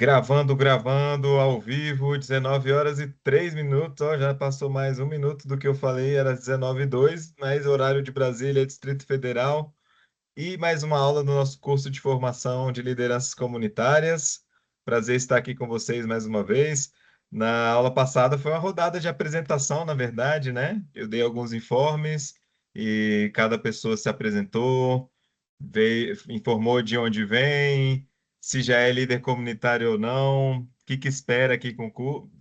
Gravando, ao vivo, 19 horas e 3 minutos. Ó, já passou mais um minuto do que eu falei, era 19 e 2, mas horário de Brasília, Distrito Federal. E mais uma aula do nosso curso de formação de lideranças comunitárias. Prazer estar aqui com vocês mais uma vez. Na aula passada foi uma rodada de apresentação, na verdade, né? Eu dei alguns informes e cada pessoa se apresentou, veio, informou de onde vem, se já é líder comunitário ou não, o que que espera aqui com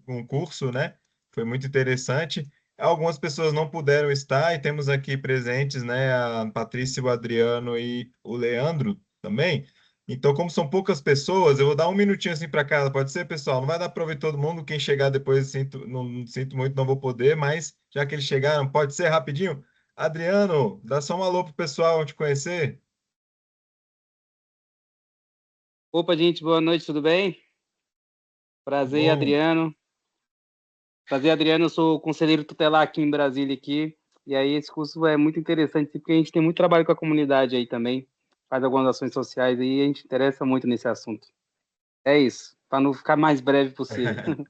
o curso, né? Foi muito interessante. Algumas pessoas não puderam estar e temos aqui presentes, né, a Patrícia, o Adriano e o Leandro também. Então, como são poucas pessoas, eu vou dar um minutinho assim para cada, pode ser, pessoal? Não vai dar para ouvir todo mundo. Quem chegar depois, não sinto muito, não vou poder, mas já que eles chegaram, pode ser rapidinho? Adriano, dá só um alô pro pessoal te conhecer. Opa, gente, boa noite, tudo bem? Tudo Prazer, bom? Adriano. Prazer, Adriano, eu sou conselheiro tutelar aqui em Brasília, aqui. E aí esse curso é muito interessante, porque a gente tem muito trabalho com a comunidade aí também, faz algumas ações sociais aí, e a gente interessa muito nesse assunto. É isso, para não ficar mais breve possível.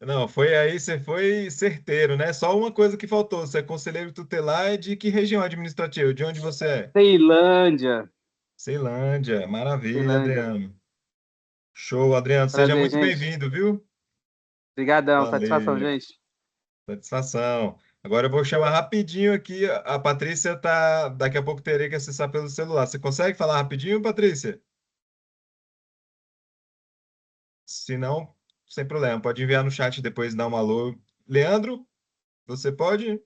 Não, foi aí, você foi certeiro, né? Só uma coisa que faltou, você é conselheiro tutelar de que região administrativa? De onde você é? Ceilândia, Ceilândia, maravilha, Ceilândia. Adriano. Show, Adriano, seja Prazer, muito gente. bem-vindo, viu? Obrigadão, satisfação, Valeu, gente. satisfação. Agora eu vou chamar rapidinho aqui, a Patrícia tá, daqui a pouco terei que acessar pelo celular. Você consegue falar rapidinho, Patrícia? Se não, sem problema, pode enviar no chat depois, dar um alô. Leandro, você pode?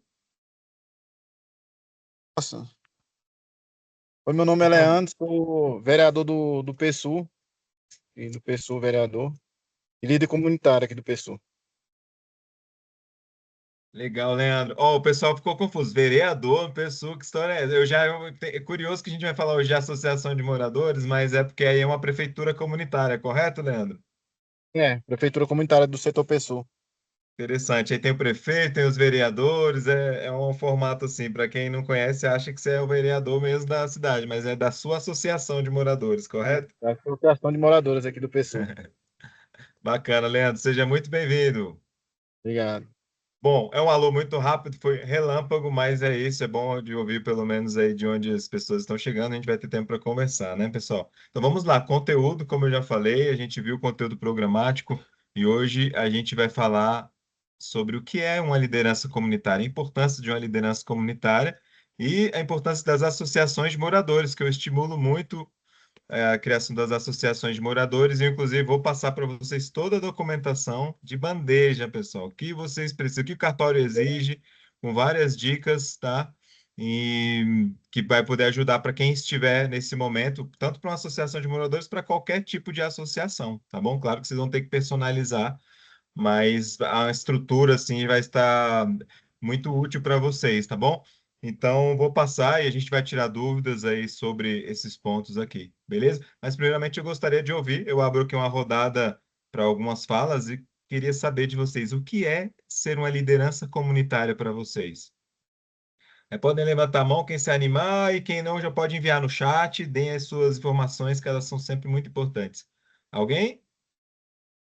Nossa. Oi, meu nome é Então, Leandro, sou vereador do PSU, e do PSU vereador, e líder comunitário aqui do PSU. legal, Leandro. Ó, o pessoal ficou confuso. Vereador, pessoa, que história é essa? É curioso que a gente vai falar hoje de associação de moradores, mas é porque aí é uma prefeitura comunitária, correto, Leandro? É, prefeitura comunitária do setor PSU. Interessante. Aí tem o prefeito, tem os vereadores, é um formato assim, para quem não conhece, acha que você é o vereador mesmo da cidade, mas é da sua associação de moradores, É, correto? da Associação de Moradores aqui do PSU. Bacana, Leandro. Seja muito bem-vindo. Obrigado. Bom, é um alô muito rápido, foi relâmpago, mas é isso, é bom de ouvir pelo menos aí de onde as pessoas estão chegando, a gente vai ter tempo para conversar, né, pessoal? Então vamos lá, conteúdo, como eu já falei, a gente viu o conteúdo programático e hoje a gente vai falar sobre o que é uma liderança comunitária, a importância de uma liderança comunitária e a importância das associações de moradores, que eu estimulo muito a criação das associações de moradores. Eu, inclusive, vou passar para vocês toda a documentação de bandeja, pessoal, o que vocês precisam, o que o cartório exige, com várias dicas, tá? E que vai poder ajudar para quem estiver nesse momento, tanto para uma associação de moradores, para qualquer tipo de associação, tá bom? Claro que vocês vão ter que personalizar, mas a estrutura, assim, vai estar muito útil para vocês, tá bom? Então, vou passar e a gente vai tirar dúvidas aí sobre esses pontos aqui, beleza? Mas, primeiramente, eu gostaria de ouvir, eu abro aqui uma rodada para algumas falas e queria saber de vocês, o que é ser uma liderança comunitária para vocês? Podem levantar a mão quem se animar e quem não já pode enviar no chat, deem as suas informações, que elas são sempre muito importantes. Alguém?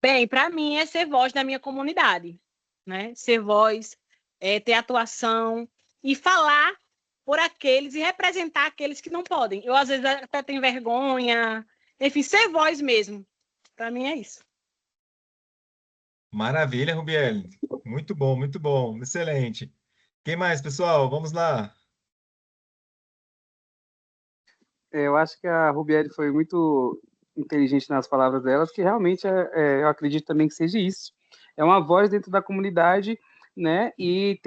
Bem, para mim é ser voz da minha comunidade, né? Ser voz, ter atuação e falar por aqueles e representar aqueles que não podem. Eu, às vezes, até tenho vergonha. Enfim, ser voz mesmo. Para mim é isso. Maravilha, Rubiel. Muito bom, excelente. Quem mais, pessoal? Vamos lá. Eu acho que a Rubieri foi muito inteligente nas palavras delas, que realmente eu acredito também que seja isso. É uma voz dentro da comunidade, né? E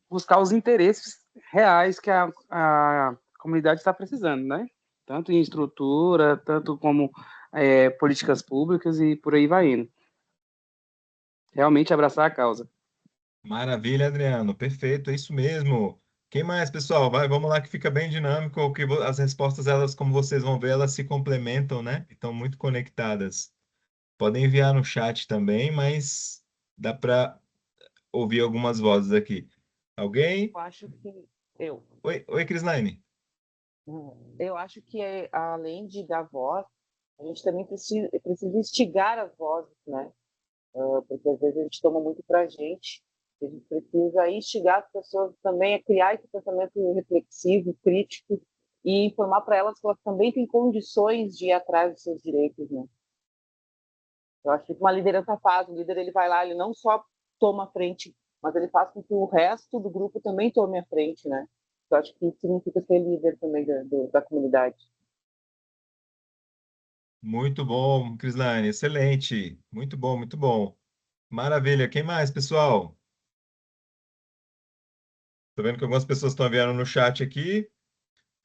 buscar os interesses reais que a comunidade está precisando, né? Tanto em estrutura, tanto como políticas públicas e por aí vai indo. Realmente abraçar a causa. Maravilha, Adriano. Perfeito, é isso mesmo. Quem mais, pessoal? Vai, vamos lá que fica bem dinâmico, as respostas, elas, como vocês vão ver, elas se complementam, né? Estão muito conectadas. Podem enviar no chat também, mas dá para ouvir algumas vozes aqui. Alguém? Eu acho que eu, Oi, Crislaine. eu acho que além de dar voz, A gente também precisa instigar as vozes, né? Porque às vezes a gente toma muito para a gente. A gente precisa instigar as pessoas também a criar esse pensamento reflexivo, crítico, e informar para elas que elas também têm condições de ir atrás dos seus direitos, né? Eu acho que uma liderança faz, o líder ele vai lá, ele não só toma a frente, mas ele faz com que o resto do grupo também tome a frente, né? Eu acho que isso significa ser líder também da comunidade. Muito bom, Crislane, excelente. Muito bom, muito bom. Maravilha. Quem mais, pessoal? Tô vendo que algumas pessoas estão enviando no chat aqui.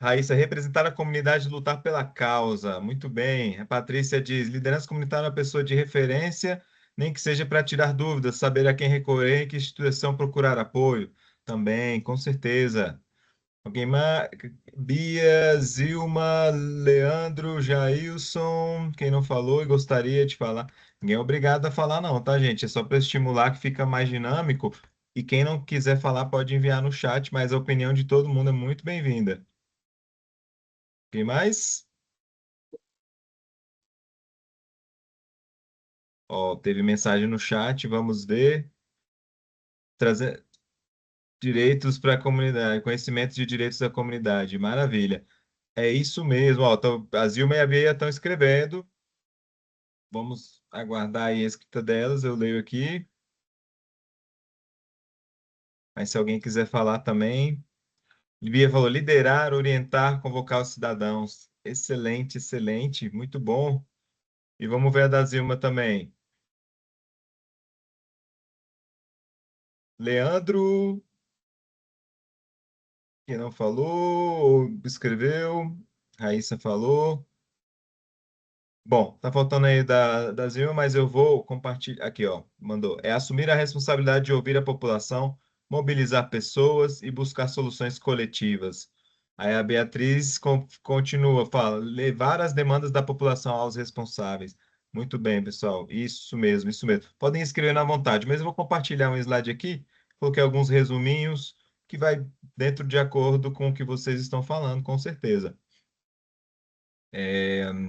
Raíssa, representar a comunidade e lutar pela causa. Muito bem. A Patrícia diz: liderança comunitária é uma pessoa de referência, nem que seja para tirar dúvidas, saber a quem recorrer e que instituição procurar apoio. Também, com certeza. Alguém mais? Bia, Zilma, Leandro, Jailson. Quem não falou e gostaria de falar? Ninguém é obrigado a falar, não, tá, gente? É só para estimular que fica mais dinâmico. E quem não quiser falar pode enviar no chat, mas a opinião de todo mundo é muito bem-vinda. Quem mais? Ó, teve mensagem no chat, vamos ver. Trazer direitos para a comunidade, conhecimento de direitos da comunidade. Maravilha. É isso mesmo, ó. A Zilma e a Bia estão escrevendo. Vamos aguardar aí a escrita delas, eu leio aqui. Mas se alguém quiser falar também. Bia falou: liderar, orientar, convocar os cidadãos. Excelente, excelente, muito bom. E vamos ver a da Zilma também. Leandro, que não falou, ou escreveu. Raíssa falou. Bom, tá faltando aí da Zilma, mas eu vou compartilhar. Aqui, ó, mandou. É assumir a responsabilidade de ouvir a população, mobilizar pessoas e buscar soluções coletivas. Aí a Beatriz continua, fala, levar as demandas da população aos responsáveis. Muito bem, pessoal. Isso mesmo, isso mesmo. Podem escrever na vontade, mas eu vou compartilhar um slide aqui. Coloquei alguns resuminhos que vai dentro de acordo com o que vocês estão falando, com certeza.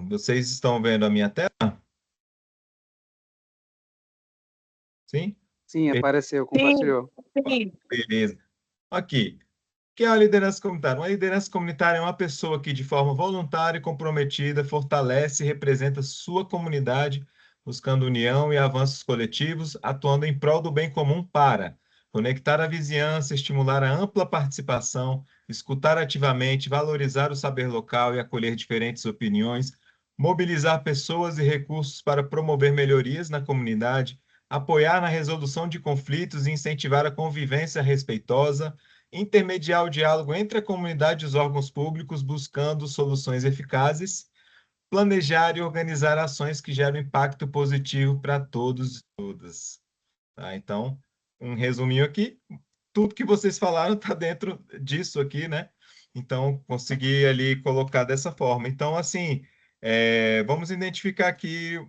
Vocês estão vendo a minha tela? Sim? Sim, apareceu, Sim, compartilhou. sim. Beleza. Aqui. O que é a liderança comunitária? Uma liderança comunitária é uma pessoa que, de forma voluntária e comprometida, fortalece e representa sua comunidade, buscando união e avanços coletivos, atuando em prol do bem comum para conectar a vizinhança, estimular a ampla participação, escutar ativamente, valorizar o saber local e acolher diferentes opiniões, mobilizar pessoas e recursos para promover melhorias na comunidade, apoiar na resolução de conflitos e incentivar a convivência respeitosa, intermediar o diálogo entre a comunidade e os órgãos públicos, buscando soluções eficazes, planejar e organizar ações que geram impacto positivo para todos e todas. Tá? Então, um resuminho aqui, tudo que vocês falaram está dentro disso aqui, né? Então, consegui ali colocar dessa forma. Então, assim, vamos identificar aqui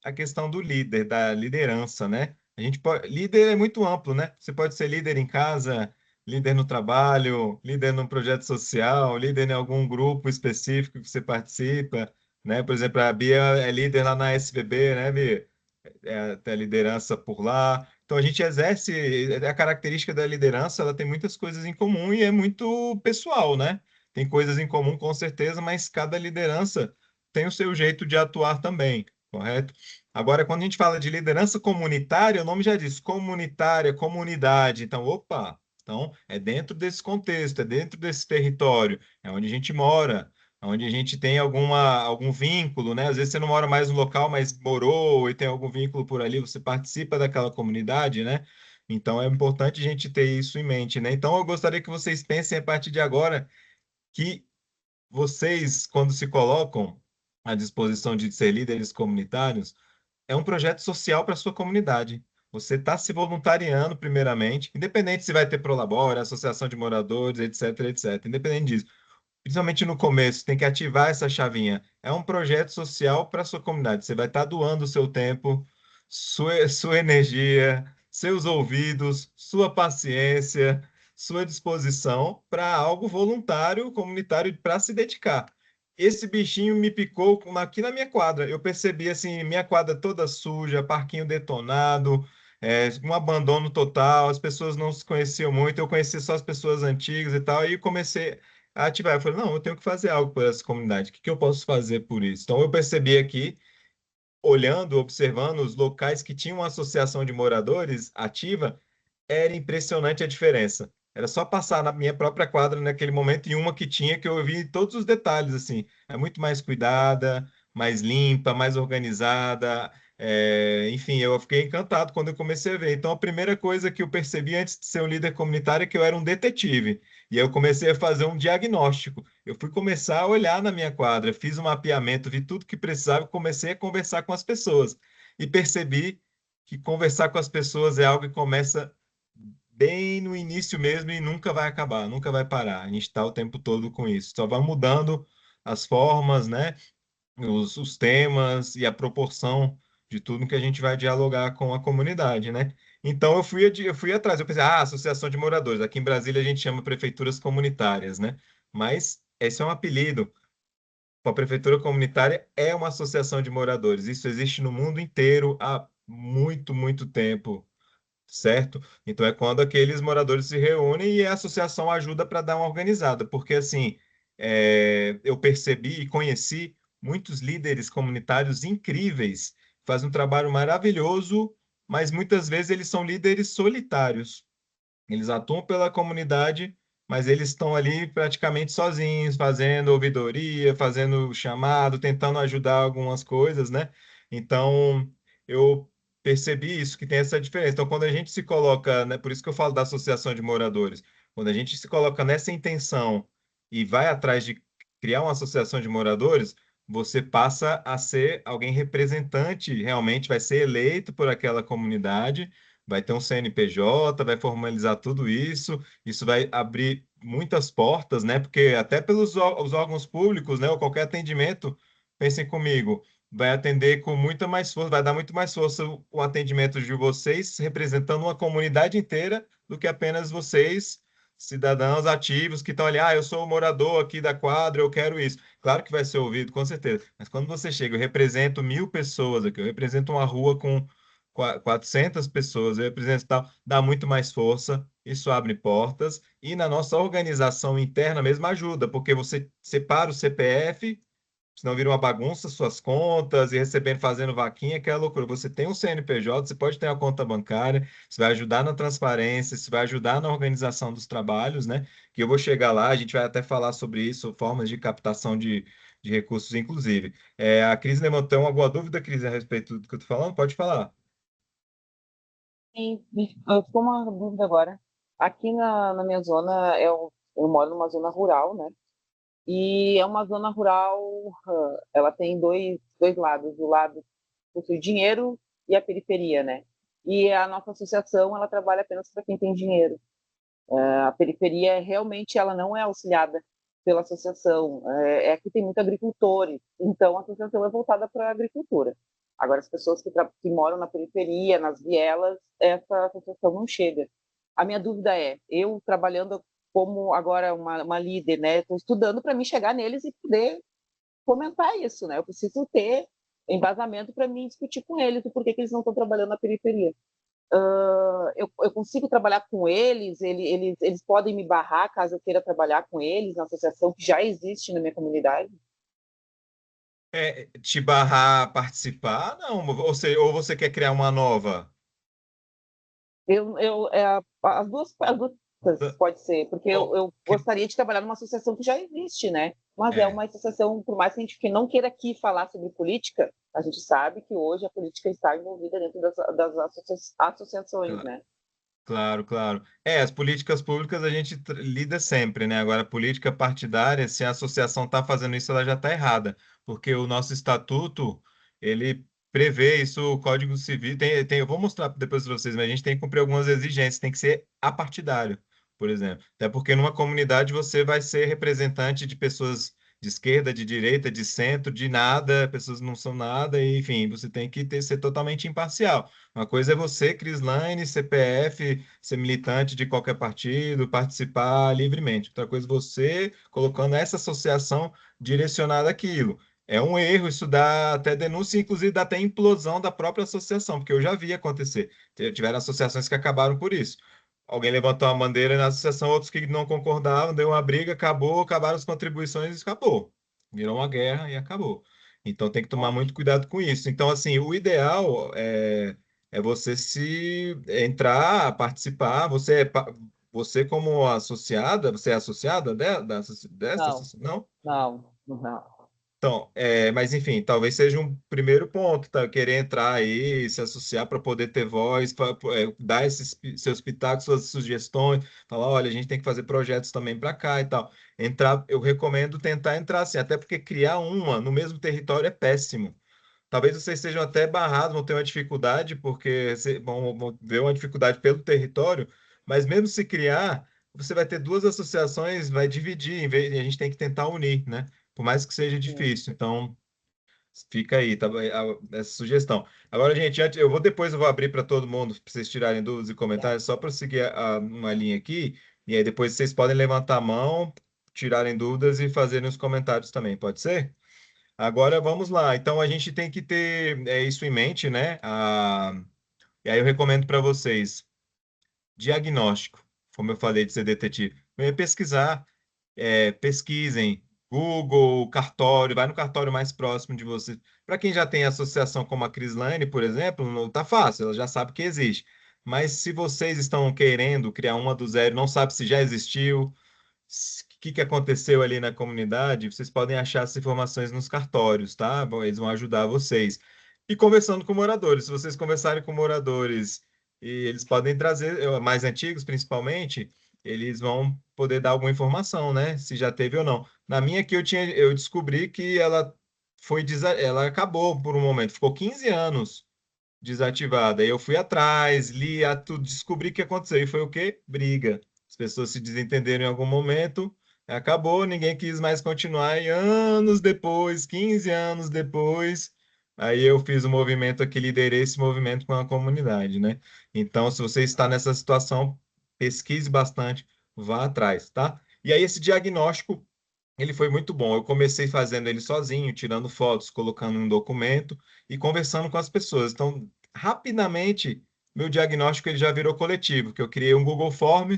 a questão do líder, da liderança, né? A gente pode, líder é muito amplo, né? Você pode ser líder em casa, líder no trabalho, líder num projeto social, líder em algum grupo específico que você participa, né? Por exemplo, a Bia é líder lá na SBB, né, Bia? Tem a liderança por lá. Então a gente exerce a característica da liderança, ela tem muitas coisas em comum e é muito pessoal, né? Tem coisas em comum com certeza, mas cada liderança tem o seu jeito de atuar também, correto? Agora, quando a gente fala de liderança comunitária, o nome já diz comunitária, comunidade. Então, opa, então é dentro desse contexto, é dentro desse território, é onde a gente mora, onde a gente tem algum vínculo, né? Às vezes você não mora mais no local, mas morou e tem algum vínculo por ali, você participa daquela comunidade, né? Então é importante a gente ter isso em mente, né? Então eu gostaria que vocês pensem a partir de agora que vocês, quando se colocam à disposição de ser líderes comunitários, é um projeto social para a sua comunidade. Você está se voluntariando, primeiramente, independente se vai ter Prolabore, associação de moradores, etc, etc. Independente disso, principalmente no começo, tem que ativar essa chavinha. É um projeto social para a sua comunidade. Você vai estar doando o seu tempo, sua energia, seus ouvidos, sua paciência, sua disposição para algo voluntário, comunitário, para se dedicar. esse bichinho me picou aqui na minha quadra. Eu percebi assim, minha quadra toda suja, parquinho detonado, um abandono total, as pessoas não se conheciam muito, eu conhecia só as pessoas antigas e tal, e comecei a ativar. Eu falei, não, eu tenho que fazer algo por essa comunidade, o que que eu posso fazer por isso? Então eu percebi aqui, olhando, observando os locais que tinham uma associação de moradores ativa, era impressionante a diferença. Era só passar na minha própria quadra naquele momento e uma que tinha que eu vi todos os detalhes assim. É muito mais cuidada, mais limpa, mais organizada. Enfim, eu fiquei encantado quando eu comecei a ver. Então, a primeira coisa que eu percebi antes de ser um líder comunitário é que eu era um detetive. E aí eu comecei a fazer um diagnóstico. Eu fui começar a olhar na minha quadra, fiz um mapeamento, vi tudo que precisava e comecei a conversar com as pessoas. E percebi que conversar com as pessoas é algo que começa bem no início mesmo e nunca vai acabar, nunca vai parar. A gente está o tempo todo com isso. Só vai mudando as formas, né? Os temas e a proporção de tudo que a gente vai dialogar com a comunidade, né? Então eu fui atrás, eu pensei, associação de moradores. Aqui em Brasília a gente chama prefeituras comunitárias, né? Mas esse é um apelido. A prefeitura comunitária é uma associação de moradores. Isso existe no mundo inteiro há muito, muito tempo, certo? Então é quando aqueles moradores se reúnem e a associação ajuda para dar uma organizada, porque assim, eu percebi e conheci muitos líderes comunitários incríveis, fazem um trabalho maravilhoso, mas muitas vezes eles são líderes solitários. Eles atuam pela comunidade, mas eles estão ali praticamente sozinhos, fazendo ouvidoria, fazendo chamado, tentando ajudar algumas coisas, né? Então, eu percebi isso, que tem essa diferença. Então, quando a gente se coloca, né, por isso que eu falo da associação de moradores, quando a gente se coloca nessa intenção e vai atrás de criar uma associação de moradores, você passa a ser alguém representante, realmente vai ser eleito por aquela comunidade, vai ter um CNPJ, vai formalizar tudo isso, isso vai abrir muitas portas, né? Porque até pelos os órgãos públicos, né, ou qualquer atendimento, pensem comigo, vai atender com muita mais força, vai dar muito mais força o atendimento de vocês representando uma comunidade inteira do que apenas vocês, cidadãos ativos que estão ali, eu sou morador aqui da quadra, eu quero isso. Claro que vai ser ouvido, com certeza. Mas quando você chega, eu represento 1.000 pessoas aqui, eu represento uma rua com 400 pessoas, eu represento tal, dá muito mais força, isso abre portas, e na nossa organização interna mesmo ajuda, porque você separa o CPF, senão vira uma bagunça, suas contas, e recebendo, fazendo vaquinha, que é loucura. Você tem um CNPJ, você pode ter uma conta bancária, isso vai ajudar na transparência, isso vai ajudar na organização dos trabalhos, né? Que eu vou chegar lá, a gente vai até falar sobre isso, formas de captação de recursos, inclusive. A Cris levantou alguma dúvida, Cris, a respeito do que eu estou falando? Pode falar. Sim, ficou uma dúvida agora. Aqui na minha zona, eu moro numa zona rural, né? E é uma zona rural, ela tem dois lados, o lado que possui dinheiro e a periferia, né? E a nossa associação, ela trabalha apenas para quem tem dinheiro. A periferia, realmente, ela não é auxiliada pela associação. Que tem muito agricultores, então a associação é voltada para a agricultura. Agora, as pessoas que moram na periferia, nas vielas, essa associação não chega. A minha dúvida é, eu trabalhando como agora uma líder, né? Estou estudando para mim chegar neles e poder comentar isso, né? Eu preciso ter embasamento para mim discutir com eles o porquê que eles não estão trabalhando na periferia. Eu consigo trabalhar com eles, eles podem me barrar caso eu queira trabalhar com eles na associação que já existe na minha comunidade? Te barrar a participar? Não, ou você quer criar uma nova? As duas coisas pode ser, porque Bom, eu gostaria de trabalhar numa associação que já existe, né? Mas é é, uma associação, por mais que a gente que não queira aqui falar sobre política, a gente sabe que hoje a política está envolvida dentro das associações, né? claro, claro. As políticas públicas a gente lida sempre, né? Agora, a política partidária, se a associação está fazendo isso, ela já está errada, porque o nosso estatuto, ele prevê isso, o Código Civil, eu vou mostrar depois para vocês, mas a gente tem que cumprir algumas exigências, tem que ser apartidário, por exemplo. Até porque numa comunidade você vai ser representante de pessoas de esquerda, de direita, de centro, de nada, pessoas não são nada, e, enfim, você tem que ser totalmente imparcial. Uma coisa é você, Crislaine, CPF, ser militante de qualquer partido, participar livremente. Outra coisa é você colocando essa associação direcionada àquilo. É um erro, isso dá até denúncia, inclusive dá até implosão da própria associação, porque eu já vi acontecer. Tiveram associações que acabaram por isso. Alguém levantou a bandeira na associação, outros que não concordavam, deu uma briga, acabou, acabaram as contribuições e acabou. Virou uma guerra e acabou. Então tem que tomar muito cuidado com isso. Então, assim, o ideal é você se entrar, participar, você como associada, você é associada dessa Não, associação? Não? não, não. Então, mas enfim, talvez seja um primeiro ponto, tá? Querer entrar aí, se associar para poder ter voz, para dar seus pitacos, suas sugestões, falar, olha, a gente tem que fazer projetos também para cá e tal. Entrar, eu recomendo tentar entrar assim, até porque criar uma no mesmo território é péssimo. Talvez vocês sejam até barrados, vão ter uma dificuldade, porque vão ver uma dificuldade pelo território, mas mesmo se criar, você vai ter duas associações, vai dividir, a gente tem que tentar unir, né? Por mais que seja Sim. difícil. Então, fica aí, tá, essa sugestão. Agora, gente, depois eu vou abrir para todo mundo, para vocês tirarem dúvidas e comentários, só para seguir uma linha aqui, e aí depois vocês podem levantar a mão, tirarem dúvidas e fazerem os comentários também, pode ser? Agora vamos lá. Então a gente tem que ter isso em mente, né? E aí eu recomendo para vocês diagnóstico, como eu falei de ser detetive. Pesquisar, pesquisem Google, cartório, vai no cartório mais próximo de você. Para quem já tem associação como a Crislane, por exemplo, não tá fácil, ela já sabe que existe. Mas se vocês estão querendo criar uma do zero, não sabe se já existiu, o que aconteceu ali na comunidade, vocês podem achar essas informações nos cartórios, tá? Bom, eles vão ajudar vocês. E conversando com moradores, se vocês conversarem com moradores e eles podem trazer, mais antigos principalmente, eles vão poder dar alguma informação, né? Se já teve ou não. Na minha aqui eu descobri que ela acabou por um momento, ficou 15 anos desativada. Aí eu fui atrás, li tudo, descobri o que aconteceu. E foi o quê? Briga. As pessoas se desentenderam em algum momento, acabou, ninguém quis mais continuar. E anos depois, 15 anos depois, aí eu fiz o movimento aqui, liderei esse movimento com a comunidade, né? Então, se você está nessa situação, pesquise bastante, vá atrás, tá? E aí, esse diagnóstico ele foi muito bom. Eu comecei fazendo ele sozinho, tirando fotos, colocando em um documento e conversando com as pessoas. Então, rapidamente, meu diagnóstico ele já virou coletivo, que eu criei um Google Form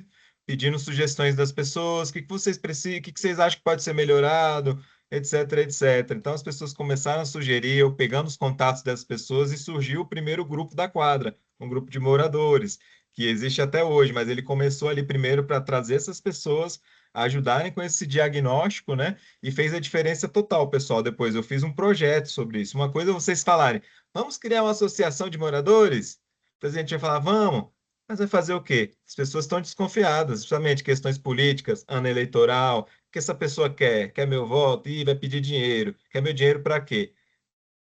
pedindo sugestões das pessoas, o que que vocês precisam, o que que vocês acham que pode ser melhorado, etc, etc. Então, as pessoas começaram a sugerir, eu pegando os contatos das pessoas e surgiu o primeiro grupo da quadra, um grupo de moradores, que existe até hoje, mas ele começou ali primeiro para trazer essas pessoas ajudarem com esse diagnóstico, né? E fez a diferença total, pessoal. Depois eu fiz um projeto sobre isso. Uma coisa é vocês falarem, vamos criar uma associação de moradores? Depois a gente vai falar, vamos. Mas vai fazer o quê? As pessoas estão desconfiadas, justamente questões políticas, ano eleitoral. O que essa pessoa quer? Quer meu voto? Ih, vai pedir dinheiro. Quer meu dinheiro para quê?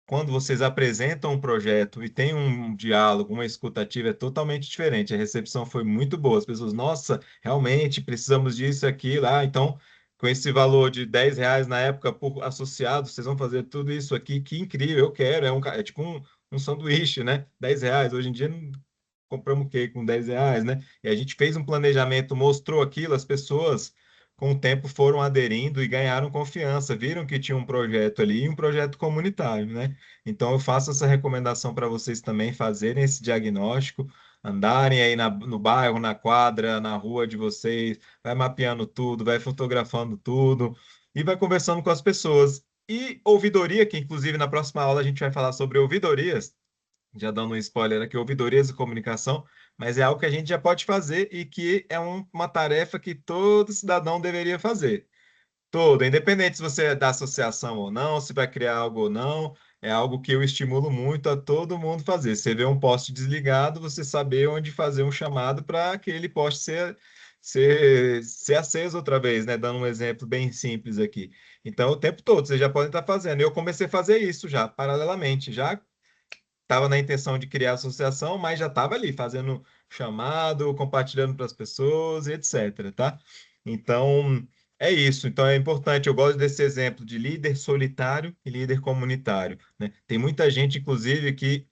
Quando vocês apresentam um projeto e tem um diálogo, uma escutativa, é totalmente diferente. A recepção foi muito boa. As pessoas, nossa, realmente precisamos disso, aquilo. Ah, então, com esse valor de R$ 10 na época por associado, vocês vão fazer tudo isso aqui, que incrível, eu quero. É tipo um sanduíche, né? R$ 10. Hoje em dia, compramos o quê com R$ 10, né? E a gente fez um planejamento, mostrou aquilo, as pessoas com o tempo foram aderindo e ganharam confiança, viram que tinha um projeto ali, um projeto comunitário, né? Então eu faço essa recomendação para vocês também fazerem esse diagnóstico, andarem aí no bairro, na quadra, na rua de vocês, vai mapeando tudo, vai fotografando tudo e vai conversando com as pessoas. E ouvidoria, que inclusive na próxima aula a gente vai falar sobre ouvidorias, já dando um spoiler aqui, ouvidorias de comunicação, mas é algo que a gente já pode fazer e que é uma tarefa que todo cidadão deveria fazer. Todo, independente se você é da associação ou não, se vai criar algo ou não, é algo que eu estimulo muito a todo mundo fazer. Você vê um poste desligado, você saber onde fazer um chamado para aquele poste ser aceso outra vez, né? Dando um exemplo bem simples aqui. Então, o tempo todo, vocês já podem estar fazendo. Eu comecei a fazer isso já, paralelamente, já estava na intenção de criar associação, mas já estava ali fazendo chamado, compartilhando para as pessoas, e etc, tá? Então, é isso. Então é importante. Eu gosto desse exemplo de líder solitário e líder comunitário, né? Tem muita gente, inclusive, que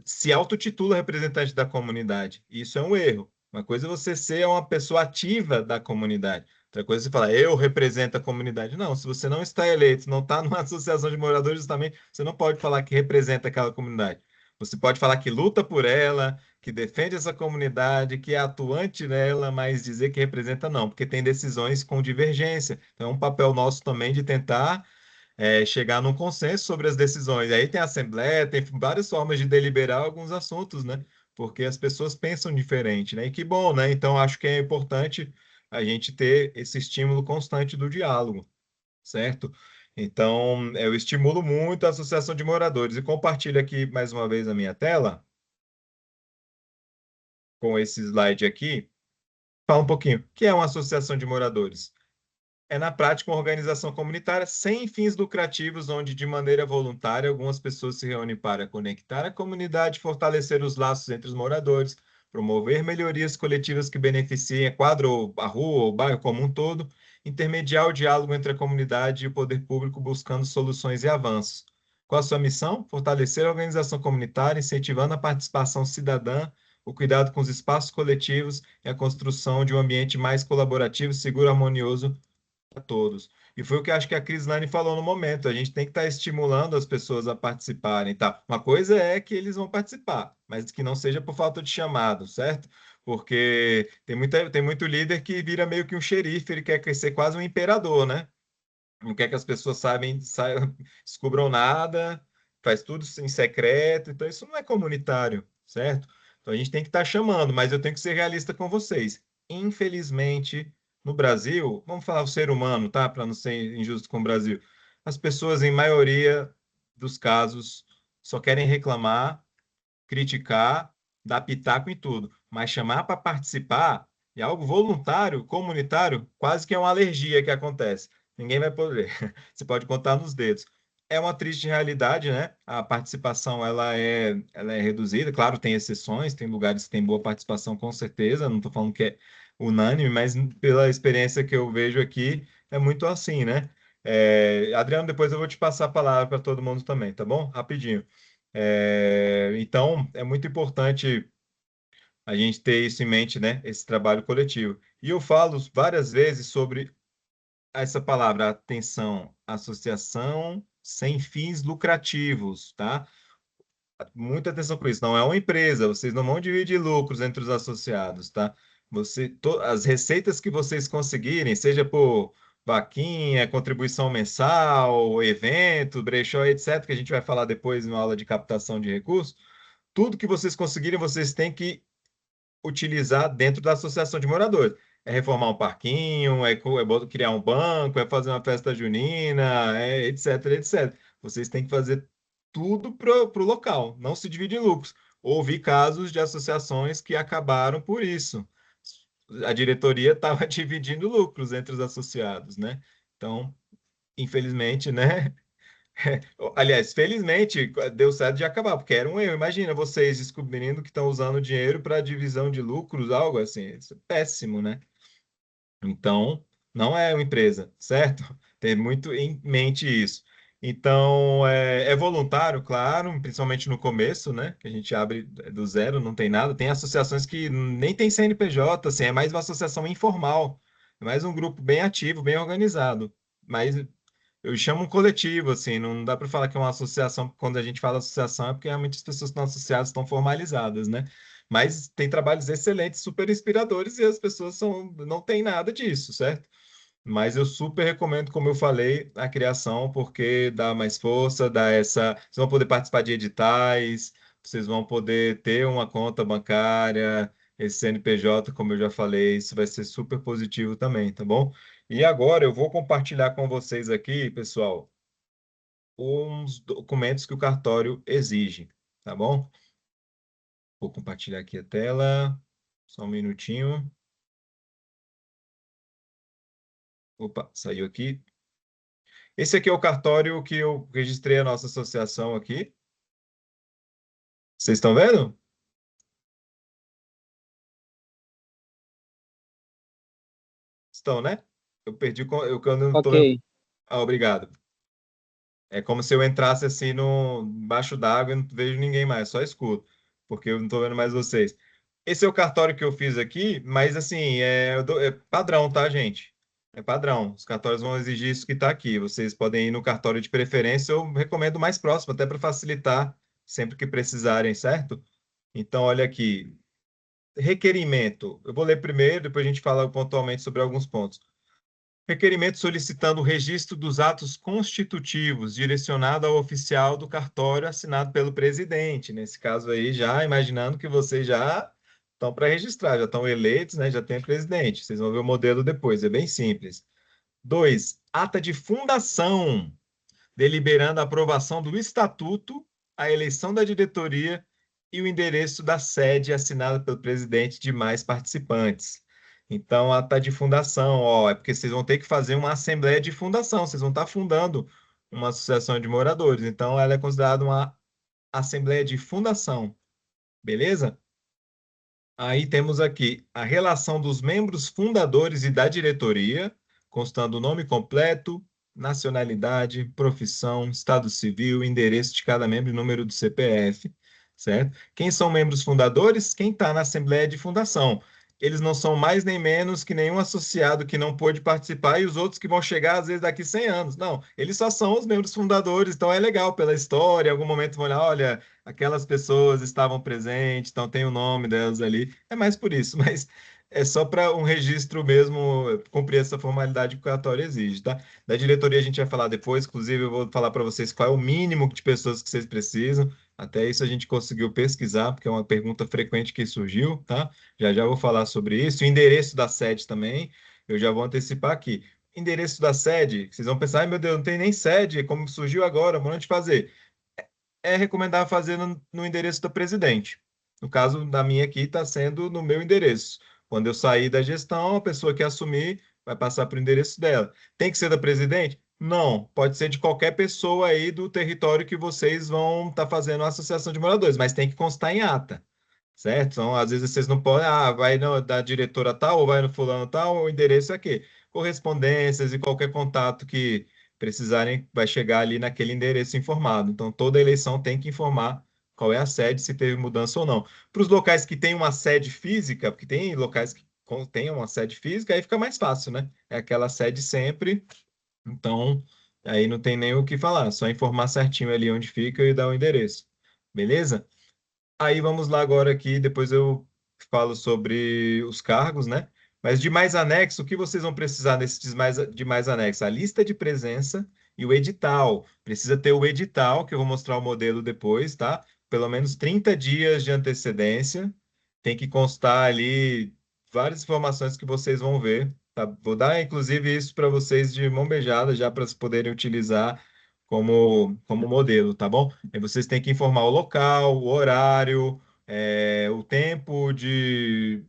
se autotitula representante da comunidade. Isso é um erro. Uma coisa é você ser uma pessoa ativa da comunidade. Outra coisa é você falar, eu represento a comunidade. Não, se você não está eleito, não está numa associação de moradores, justamente, você não pode falar que representa aquela comunidade. Você pode falar que luta por ela, que defende essa comunidade, que é atuante nela, mas dizer que representa não, porque tem decisões com divergência. Então, é um papel nosso também de tentar chegar num consenso sobre as decisões. Aí tem assembleia, tem várias formas de deliberar alguns assuntos, né? Porque as pessoas pensam diferente, né? E que bom, né? Então, acho que é importante a gente ter esse estímulo constante do diálogo, certo? Então, eu estimulo muito a associação de moradores. E compartilho aqui mais uma vez a minha tela com esse slide aqui. Fala um pouquinho. O que é uma associação de moradores? É, na prática, uma organização comunitária sem fins lucrativos, onde, de maneira voluntária, algumas pessoas se reúnem para conectar a comunidade, fortalecer os laços entre os moradores, promover melhorias coletivas que beneficiem a quadra, ou a rua, ou o bairro como um todo, intermediar o diálogo entre a comunidade e o poder público, buscando soluções e avanços. Qual a sua missão? Fortalecer a organização comunitária, incentivando a participação cidadã, o cuidado com os espaços coletivos e a construção de um ambiente mais colaborativo, seguro e harmonioso a todos. E foi o que acho que a Crislane falou no momento. A gente tem que estar estimulando as pessoas a participarem, tá? Uma coisa é que eles vão participar, mas que não seja por falta de chamado, certo? Porque tem muito líder que vira meio que um xerife, ele quer ser quase um imperador, né? Não quer que as pessoas descubram nada, faz tudo em secreto, então isso não é comunitário, certo? Então a gente tem que estar chamando, mas eu tenho que ser realista com vocês. Infelizmente, no Brasil, vamos falar o ser humano, tá? Para não ser injusto com o Brasil, as pessoas, em maioria dos casos, só querem reclamar, criticar, dar pitaco em tudo, mas chamar para participar é algo voluntário, comunitário, quase que é uma alergia que acontece. Ninguém vai poder. Você pode contar nos dedos. É uma triste realidade, né? A participação ela é reduzida. Claro, tem exceções, tem lugares que tem boa participação, com certeza. Não estou falando que é unânime, mas pela experiência que eu vejo aqui, é muito assim, né? Adriano, depois eu vou te passar a palavra para todo mundo também, tá bom? Rapidinho. Então, é muito importante a gente ter isso em mente, né? Esse trabalho coletivo. E eu falo várias vezes sobre essa palavra, atenção, associação sem fins lucrativos, tá? Muita atenção com isso. Não é uma empresa, vocês não vão dividir lucros entre os associados, tá? As receitas que vocês conseguirem, seja por vaquinha, contribuição mensal, evento, brechó, etc., que a gente vai falar depois na aula de captação de recursos, tudo que vocês conseguirem, vocês têm que utilizar dentro da associação de moradores. É reformar um parquinho, criar um banco, é fazer uma festa junina, etc, etc. Vocês têm que fazer tudo para o local, não se divide em lucros. Houve casos de associações que acabaram por isso. A diretoria estava dividindo lucros entre os associados, né? Então, infelizmente, né? Aliás, felizmente deu certo de acabar, porque era um erro. Imagina vocês descobrindo que estão usando dinheiro para divisão de lucros, algo assim. Isso é péssimo, né? Então, não é uma empresa, certo? Ter muito em mente isso. Então, é voluntário, claro, principalmente no começo, né? Que a gente abre do zero, não tem nada. Tem associações que nem tem CNPJ, assim, é mais uma associação informal, é mais um grupo bem ativo, bem organizado. Mas eu chamo um coletivo, assim, não dá para falar que é uma associação, quando a gente fala associação é porque realmente as pessoas que estão associadas estão formalizadas, né? Mas tem trabalhos excelentes, super inspiradores, e as pessoas não têm nada disso, certo? Mas eu super recomendo, como eu falei, a criação, porque dá mais força, Vocês vão poder participar de editais, vocês vão poder ter uma conta bancária, esse CNPJ, como eu já falei, isso vai ser super positivo também, tá bom? E agora eu vou compartilhar com vocês aqui, pessoal, uns documentos que o cartório exige, tá bom? Vou compartilhar aqui a tela, só um minutinho. Opa, saiu aqui. Esse aqui é o cartório que eu registrei a nossa associação aqui. Vocês estão vendo? estão, né? Eu perdi, eu não tô vendo. Ok. Ah, obrigado. É como se eu entrasse assim no embaixo d'água e não vejo ninguém mais, só escuto, porque eu não estou vendo mais vocês. Esse é o cartório que eu fiz aqui, mas assim, é padrão, tá, gente? É padrão. Os cartórios vão exigir isso que está aqui. Vocês podem ir no cartório de preferência, eu recomendo o mais próximo, até para facilitar sempre que precisarem, certo? Então, olha aqui. Requerimento. Eu vou ler primeiro, depois a gente fala pontualmente sobre alguns pontos. Requerimento solicitando o registro dos atos constitutivos, direcionado ao oficial do cartório, assinado pelo presidente. Nesse caso aí, já imaginando que vocês já estão para registrar, já estão eleitos, né? Já tem presidente. Vocês vão ver o modelo depois, é bem simples. 2. Ata de fundação, deliberando a aprovação do estatuto, a eleição da diretoria e o endereço da sede assinada pelo presidente e demais participantes. Então, a ata de fundação, ó, é porque vocês vão ter que fazer uma assembleia de fundação, vocês vão estar fundando uma associação de moradores. Então, ela é considerada uma assembleia de fundação, beleza? Aí temos aqui a relação dos membros fundadores e da diretoria, constando o nome completo, nacionalidade, profissão, estado civil, endereço de cada membro e número do CPF, certo? Quem são membros fundadores? Quem está na Assembleia de Fundação. Eles não são mais nem menos que nenhum associado que não pôde participar e os outros que vão chegar, às vezes, daqui 100 anos. Não, eles só são os membros fundadores, então é legal pela história, em algum momento vão olhar, olha, aquelas pessoas estavam presentes, então tem o nome delas ali. É mais por isso, mas é só para um registro mesmo cumprir essa formalidade que o cartório exige, tá? Da diretoria a gente vai falar depois, inclusive eu vou falar para vocês qual é o mínimo de pessoas que vocês precisam. Até isso a gente conseguiu pesquisar, porque é uma pergunta frequente que surgiu, tá? Já já vou falar sobre isso. O endereço da sede também, eu já vou antecipar aqui. Endereço da sede, vocês vão pensar, ai meu Deus, não tem nem sede, como surgiu agora, vamos onde fazer? É recomendável fazer no endereço do presidente. No caso da minha aqui, está sendo no meu endereço. Quando eu sair da gestão, a pessoa que assumir vai passar para o endereço dela. Tem que ser da presidente? Não, pode ser de qualquer pessoa aí do território que vocês vão estar fazendo a associação de moradores, mas tem que constar em ata, certo? Então, às vezes vocês não podem, vai no, da diretora tal, ou vai no fulano tal, o endereço é aqui. Correspondências e qualquer contato que precisarem, vai chegar ali naquele endereço informado. Então, toda eleição tem que informar qual é a sede, se teve mudança ou não. Para os locais que têm uma sede física, porque tem locais que têm uma sede física, aí fica mais fácil, né? É aquela sede sempre, então aí não tem nem o que falar, só informar certinho ali onde fica e dar o endereço. Beleza? Aí vamos lá agora aqui, depois eu falo sobre os cargos, né? Mas de mais anexo, o que vocês vão precisar nesses de mais anexo? A lista de presença e o edital. Precisa ter o edital, que eu vou mostrar o modelo depois, tá? Pelo menos 30 dias de antecedência. Tem que constar ali várias informações que vocês vão ver, tá? Vou dar, inclusive, isso para vocês de mão beijada, já para vocês poderem utilizar como modelo, tá bom? Aí vocês têm que informar o local, o horário, o tempo de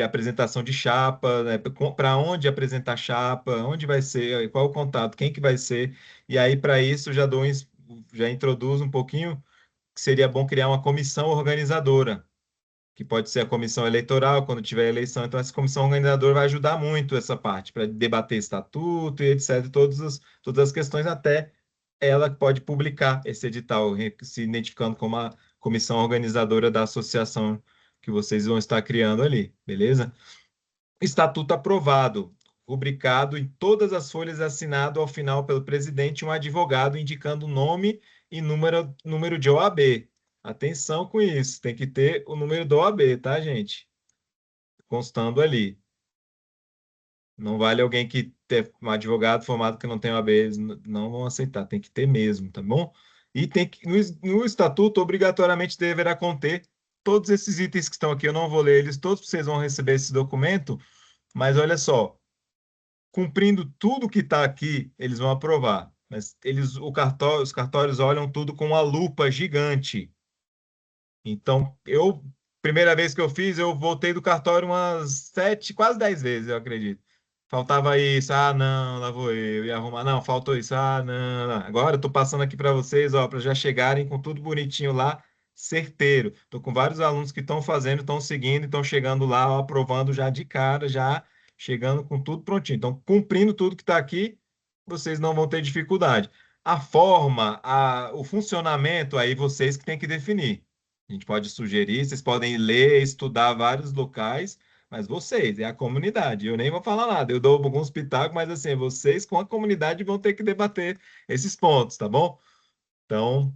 apresentação de chapa, né? Para onde apresentar chapa, onde vai ser, qual o contato, quem que vai ser. E aí, para isso, já introduzo um pouquinho que seria bom criar uma comissão organizadora, que pode ser a comissão eleitoral, quando tiver eleição. Então, essa comissão organizadora vai ajudar muito essa parte, para debater estatuto e etc., todas as questões, até ela pode publicar esse edital, se identificando como a comissão organizadora da associação que vocês vão estar criando ali, beleza? Estatuto aprovado, rubricado em todas as folhas, assinado ao final pelo presidente, um advogado indicando o nome e número de OAB. Atenção com isso, tem que ter o número do OAB, tá, gente? Constando ali. Não vale alguém que ter um advogado formado que não tem OAB, eles não vão aceitar, tem que ter mesmo, tá bom? E tem que, no estatuto, obrigatoriamente deverá conter todos esses itens que estão aqui. Eu não vou ler eles todos, vocês vão receber esse documento, mas olha só, cumprindo tudo que está aqui, eles vão aprovar. Mas os cartórios olham tudo com uma lupa gigante. Então, primeira vez que eu fiz, eu voltei do cartório umas 7, quase 10 vezes, eu acredito. Faltava isso, não, lá vou eu, ia arrumar, não, faltou isso, não, não. Agora eu tô passando aqui para vocês, ó, para já chegarem com tudo bonitinho lá, certeiro. Tô com vários alunos que estão fazendo, estão seguindo, estão chegando lá, ó, aprovando já de cara, já chegando com tudo prontinho. Então, cumprindo tudo que está aqui, vocês não vão ter dificuldade. A forma, o funcionamento, aí vocês que têm que definir. A gente pode sugerir, vocês podem ler, estudar vários locais, mas vocês, é a comunidade. Eu nem vou falar nada, eu dou alguns pitacos, mas assim, vocês com a comunidade vão ter que debater esses pontos, tá bom? Então,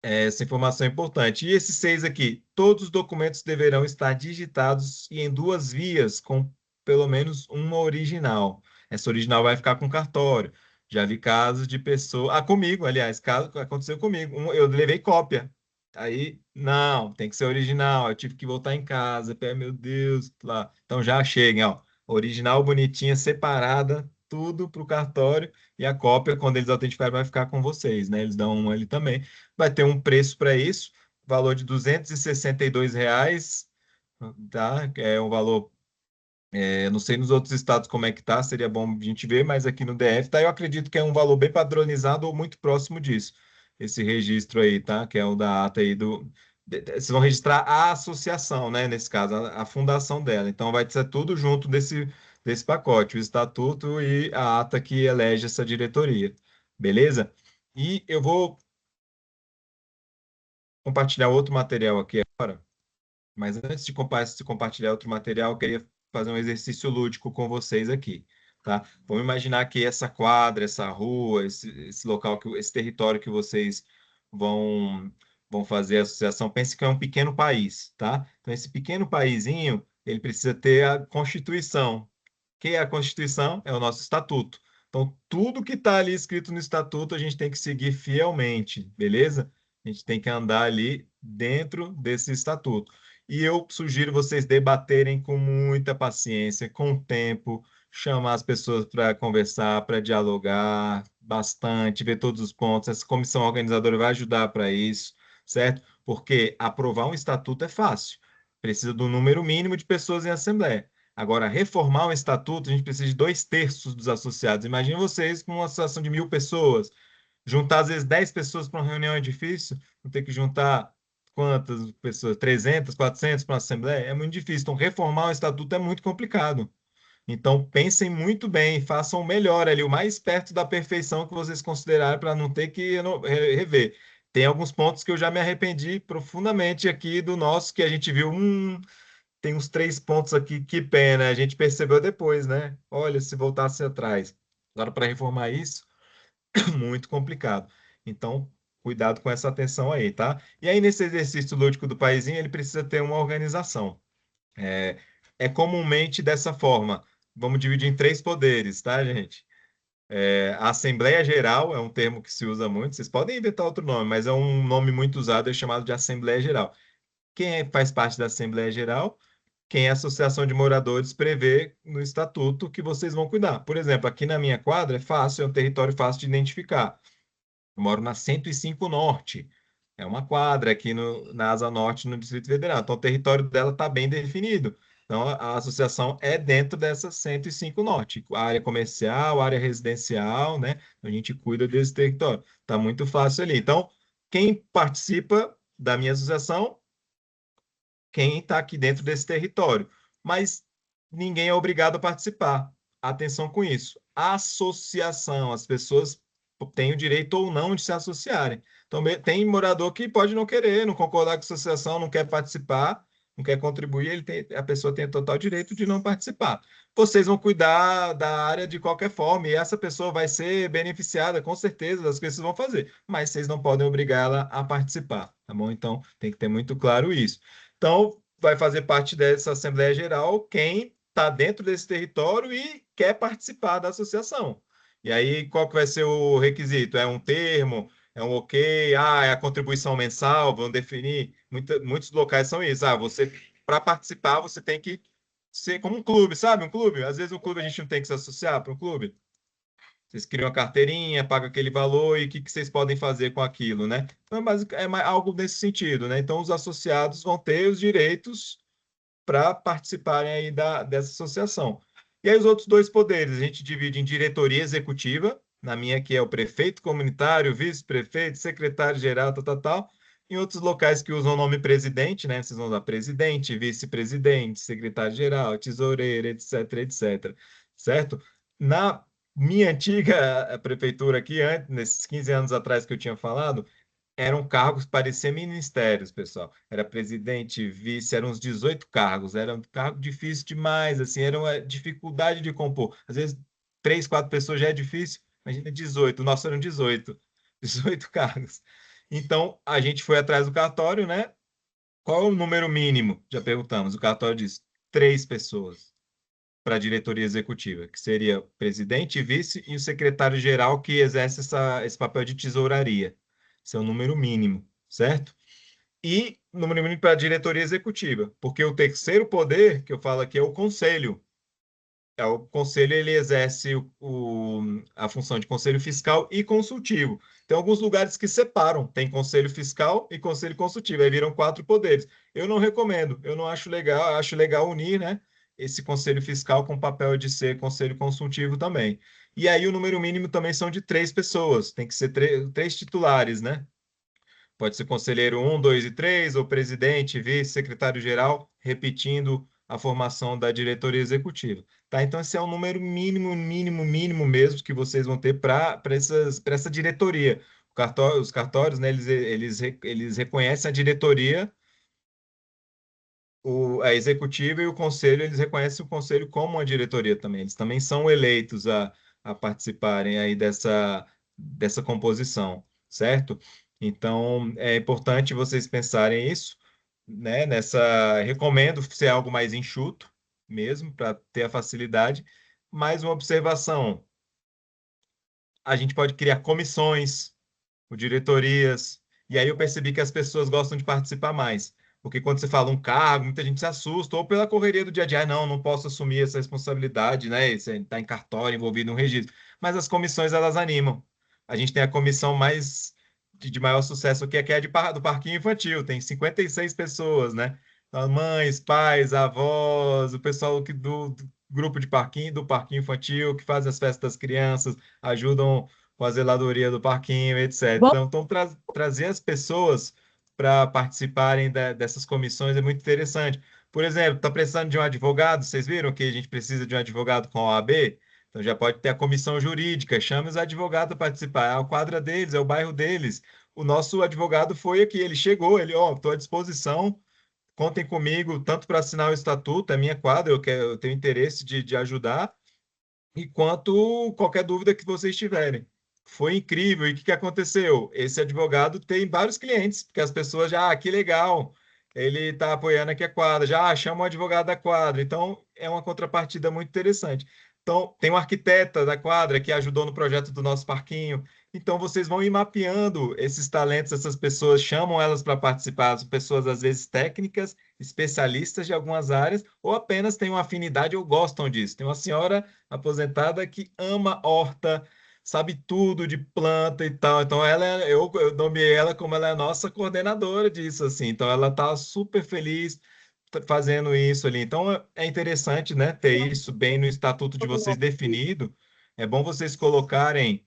essa informação é importante. E esses 6 aqui, todos os documentos deverão estar digitados e em 2 vias, com pelo menos uma original. Essa original vai ficar com cartório. Já vi casos de pessoa. Comigo, aliás, caso aconteceu comigo. Eu levei cópia. Aí, não, tem que ser original. Eu tive que voltar em casa. Meu Deus, lá. Então já cheguem, ó. Original, bonitinha, separada, tudo para o cartório. E a cópia, quando eles autenticarem, vai ficar com vocês, né? Eles dão uma ali também. Vai ter um preço para isso, valor de R$ 262, tá? É um valor, não sei nos outros estados como é que tá, seria bom a gente ver, mas aqui no DF, tá? Eu acredito que é um valor bem padronizado ou muito próximo disso, esse registro aí, tá? Que é o da ata aí vocês vão registrar a associação, né? Nesse caso, a fundação dela. Então, vai ser tudo junto desse pacote, o estatuto e a ata que elege essa diretoria, beleza? E eu vou compartilhar outro material aqui agora, mas antes de compartilhar outro material, eu queria fazer um exercício lúdico com vocês aqui, tá? Vamos imaginar que essa quadra, essa rua, esse local, esse território que vocês vão fazer a associação, pense que é um pequeno país, tá? Então, esse pequeno paísinho, ele precisa ter a Constituição. Que é a Constituição? É o nosso estatuto. Então, tudo que está ali escrito no estatuto, a gente tem que seguir fielmente, beleza? A gente tem que andar ali dentro desse estatuto. E eu sugiro vocês debaterem com muita paciência, com tempo, chamar as pessoas para conversar, para dialogar bastante, ver todos os pontos. Essa comissão organizadora vai ajudar para isso, certo? Porque aprovar um estatuto é fácil. Precisa do número mínimo de pessoas em assembleia. Agora, reformar um estatuto, a gente precisa de 2/3 dos associados. Imagine vocês com uma associação de 1.000 pessoas. Juntar, às vezes, 10 pessoas para uma reunião é difícil. Vou ter que juntar quantas pessoas? 300, 400 para uma assembleia? É muito difícil. Então, reformar um estatuto é muito complicado. Então, pensem muito bem, façam o melhor ali, o mais perto da perfeição que vocês considerarem para não ter que rever. Tem alguns pontos que eu já me arrependi profundamente aqui do nosso, que a gente viu, tem uns 3 pontos aqui, que pena, a gente percebeu depois, né? Olha, se voltasse atrás. Agora, para reformar isso, muito complicado. Então, cuidado com essa atenção aí, tá? E aí, nesse exercício lúdico do paizinho, ele precisa ter uma organização. É comumente dessa forma. Vamos dividir em 3 poderes, tá, gente? A Assembleia Geral é um termo que se usa muito. Vocês podem inventar outro nome, mas é um nome muito usado, é chamado de Assembleia Geral. Quem faz parte da Assembleia Geral? Quem a Associação de Moradores prevê no estatuto que vocês vão cuidar. Por exemplo, aqui na minha quadra é fácil, é um território fácil de identificar. Eu moro na 105 Norte. É uma quadra aqui na Asa Norte, no Distrito Federal. Então, o território dela está bem definido. Então, a associação é dentro dessa 105 Norte. A área comercial, área residencial, né? A gente cuida desse território. Está muito fácil ali. Então, quem participa da minha associação, quem está aqui dentro desse território. Mas ninguém é obrigado a participar. Atenção com isso. Associação, as pessoas têm o direito ou não de se associarem. Então, tem morador que pode não querer, não concordar com a associação, não quer participar, não quer contribuir, a pessoa tem total direito de não participar. Vocês vão cuidar da área de qualquer forma, e essa pessoa vai ser beneficiada, com certeza, das coisas que vocês vão fazer, mas vocês não podem obrigar ela a participar, tá bom? Então, tem que ter muito claro isso. Então, vai fazer parte dessa Assembleia Geral quem está dentro desse território e quer participar da associação. E aí, qual que vai ser o requisito? É um termo? É um ok? É a contribuição mensal? Vão definir? Muitos locais são isso. Para participar, você tem que ser como um clube, sabe? Um clube. Às vezes, um clube a gente não tem que se associar para um clube. Vocês criam a carteirinha, pagam aquele valor e o que vocês podem fazer com aquilo, né? Então, algo nesse sentido, né? Então, os associados vão ter os direitos para participarem aí dessa associação. E aí, os outros 2 poderes, a gente divide em diretoria executiva, na minha aqui é o prefeito comunitário, vice-prefeito, secretário-geral, tal. Em outros locais que usam o nome presidente, né? Vocês vão usar presidente, vice-presidente, secretário-geral, tesoureiro, etc, etc. Certo? Na minha antiga prefeitura aqui, antes, nesses 15 anos atrás que eu tinha falado, eram cargos, pareciam ministérios, pessoal. Era presidente, vice, eram uns 18 cargos. Era um cargo difícil demais, assim, era uma dificuldade de compor. Às vezes, 3, 4 pessoas já é difícil. Imagina 18. O nosso eram 18. 18 cargos. Então, a gente foi atrás do cartório, né? Qual é o número mínimo? Já perguntamos. O cartório diz 3 pessoas para a diretoria executiva, que seria presidente, vice e o secretário-geral que exerce esse papel de tesouraria. Esse é o número mínimo, certo? E número mínimo para a diretoria executiva, porque o terceiro poder, que eu falo aqui, é o conselho. O conselho ele exerce a função de conselho fiscal e consultivo. Tem alguns lugares que separam, tem conselho fiscal e conselho consultivo, aí viram 4 poderes. Eu não recomendo, eu não acho legal, acho legal unir, né, esse conselho fiscal com o papel de ser conselho consultivo também. E aí o número mínimo também são de 3 pessoas, tem que ser 3 titulares, né? Pode ser conselheiro 1, 2 e 3, ou presidente, vice, secretário-geral, repetindo a formação da diretoria executiva. Tá? Então, esse é o número mínimo, mínimo, mínimo mesmo que vocês vão ter para essa diretoria. Os cartórios, né, eles reconhecem a diretoria, a executiva e o conselho, eles reconhecem o conselho como uma diretoria também. Eles também são eleitos a participarem aí dessa composição, certo? Então, é importante vocês pensarem isso, né? Recomendo ser algo mais enxuto mesmo, para ter a facilidade. Mais uma observação: a gente pode criar comissões, ou diretorias, e aí eu percebi que as pessoas gostam de participar mais. Porque quando você fala um cargo, muita gente se assusta, ou pela correria do dia a dia, não, não posso assumir essa responsabilidade, né? Você está em cartório, envolvido no registro. Mas as comissões, elas animam. A gente tem a comissão de maior sucesso aqui, que é do Parquinho Infantil, tem 56 pessoas, né? Então, mães, pais, avós, o pessoal do grupo de parquinho, do Parquinho Infantil, que faz as festas das crianças, ajudam com a zeladoria do parquinho, etc. Bom, Então, trazer as pessoas para participarem dessas comissões é muito interessante. Por exemplo, está precisando de um advogado? Vocês viram que a gente precisa de um advogado com a OAB? Então, já pode ter a comissão jurídica, chame os advogados para participar. É a quadra deles, é o bairro deles. O nosso advogado foi aqui, ele chegou, ele, ó, estou à disposição, contem comigo, tanto para assinar o estatuto, é minha quadra, eu tenho interesse de ajudar, e quanto qualquer dúvida que vocês tiverem. Foi incrível. E o que que aconteceu? Esse advogado tem vários clientes, porque as pessoas já, que legal, ele está apoiando aqui a quadra, já chama o advogado da quadra. Então, é uma contrapartida muito interessante. Então, tem um arquiteta da quadra que ajudou no projeto do nosso parquinho. Então, vocês vão ir mapeando esses talentos, essas pessoas, chamam elas para participar, são pessoas, às vezes, técnicas, especialistas de algumas áreas, ou apenas têm uma afinidade ou gostam disso. Tem uma senhora aposentada que ama horta, sabe tudo de planta e tal. Então, eu nomeei ela como ela é a nossa coordenadora disso, assim. Então, ela está super feliz fazendo isso ali. Então, é interessante, né, ter isso bem no estatuto de vocês definido. É bom vocês colocarem,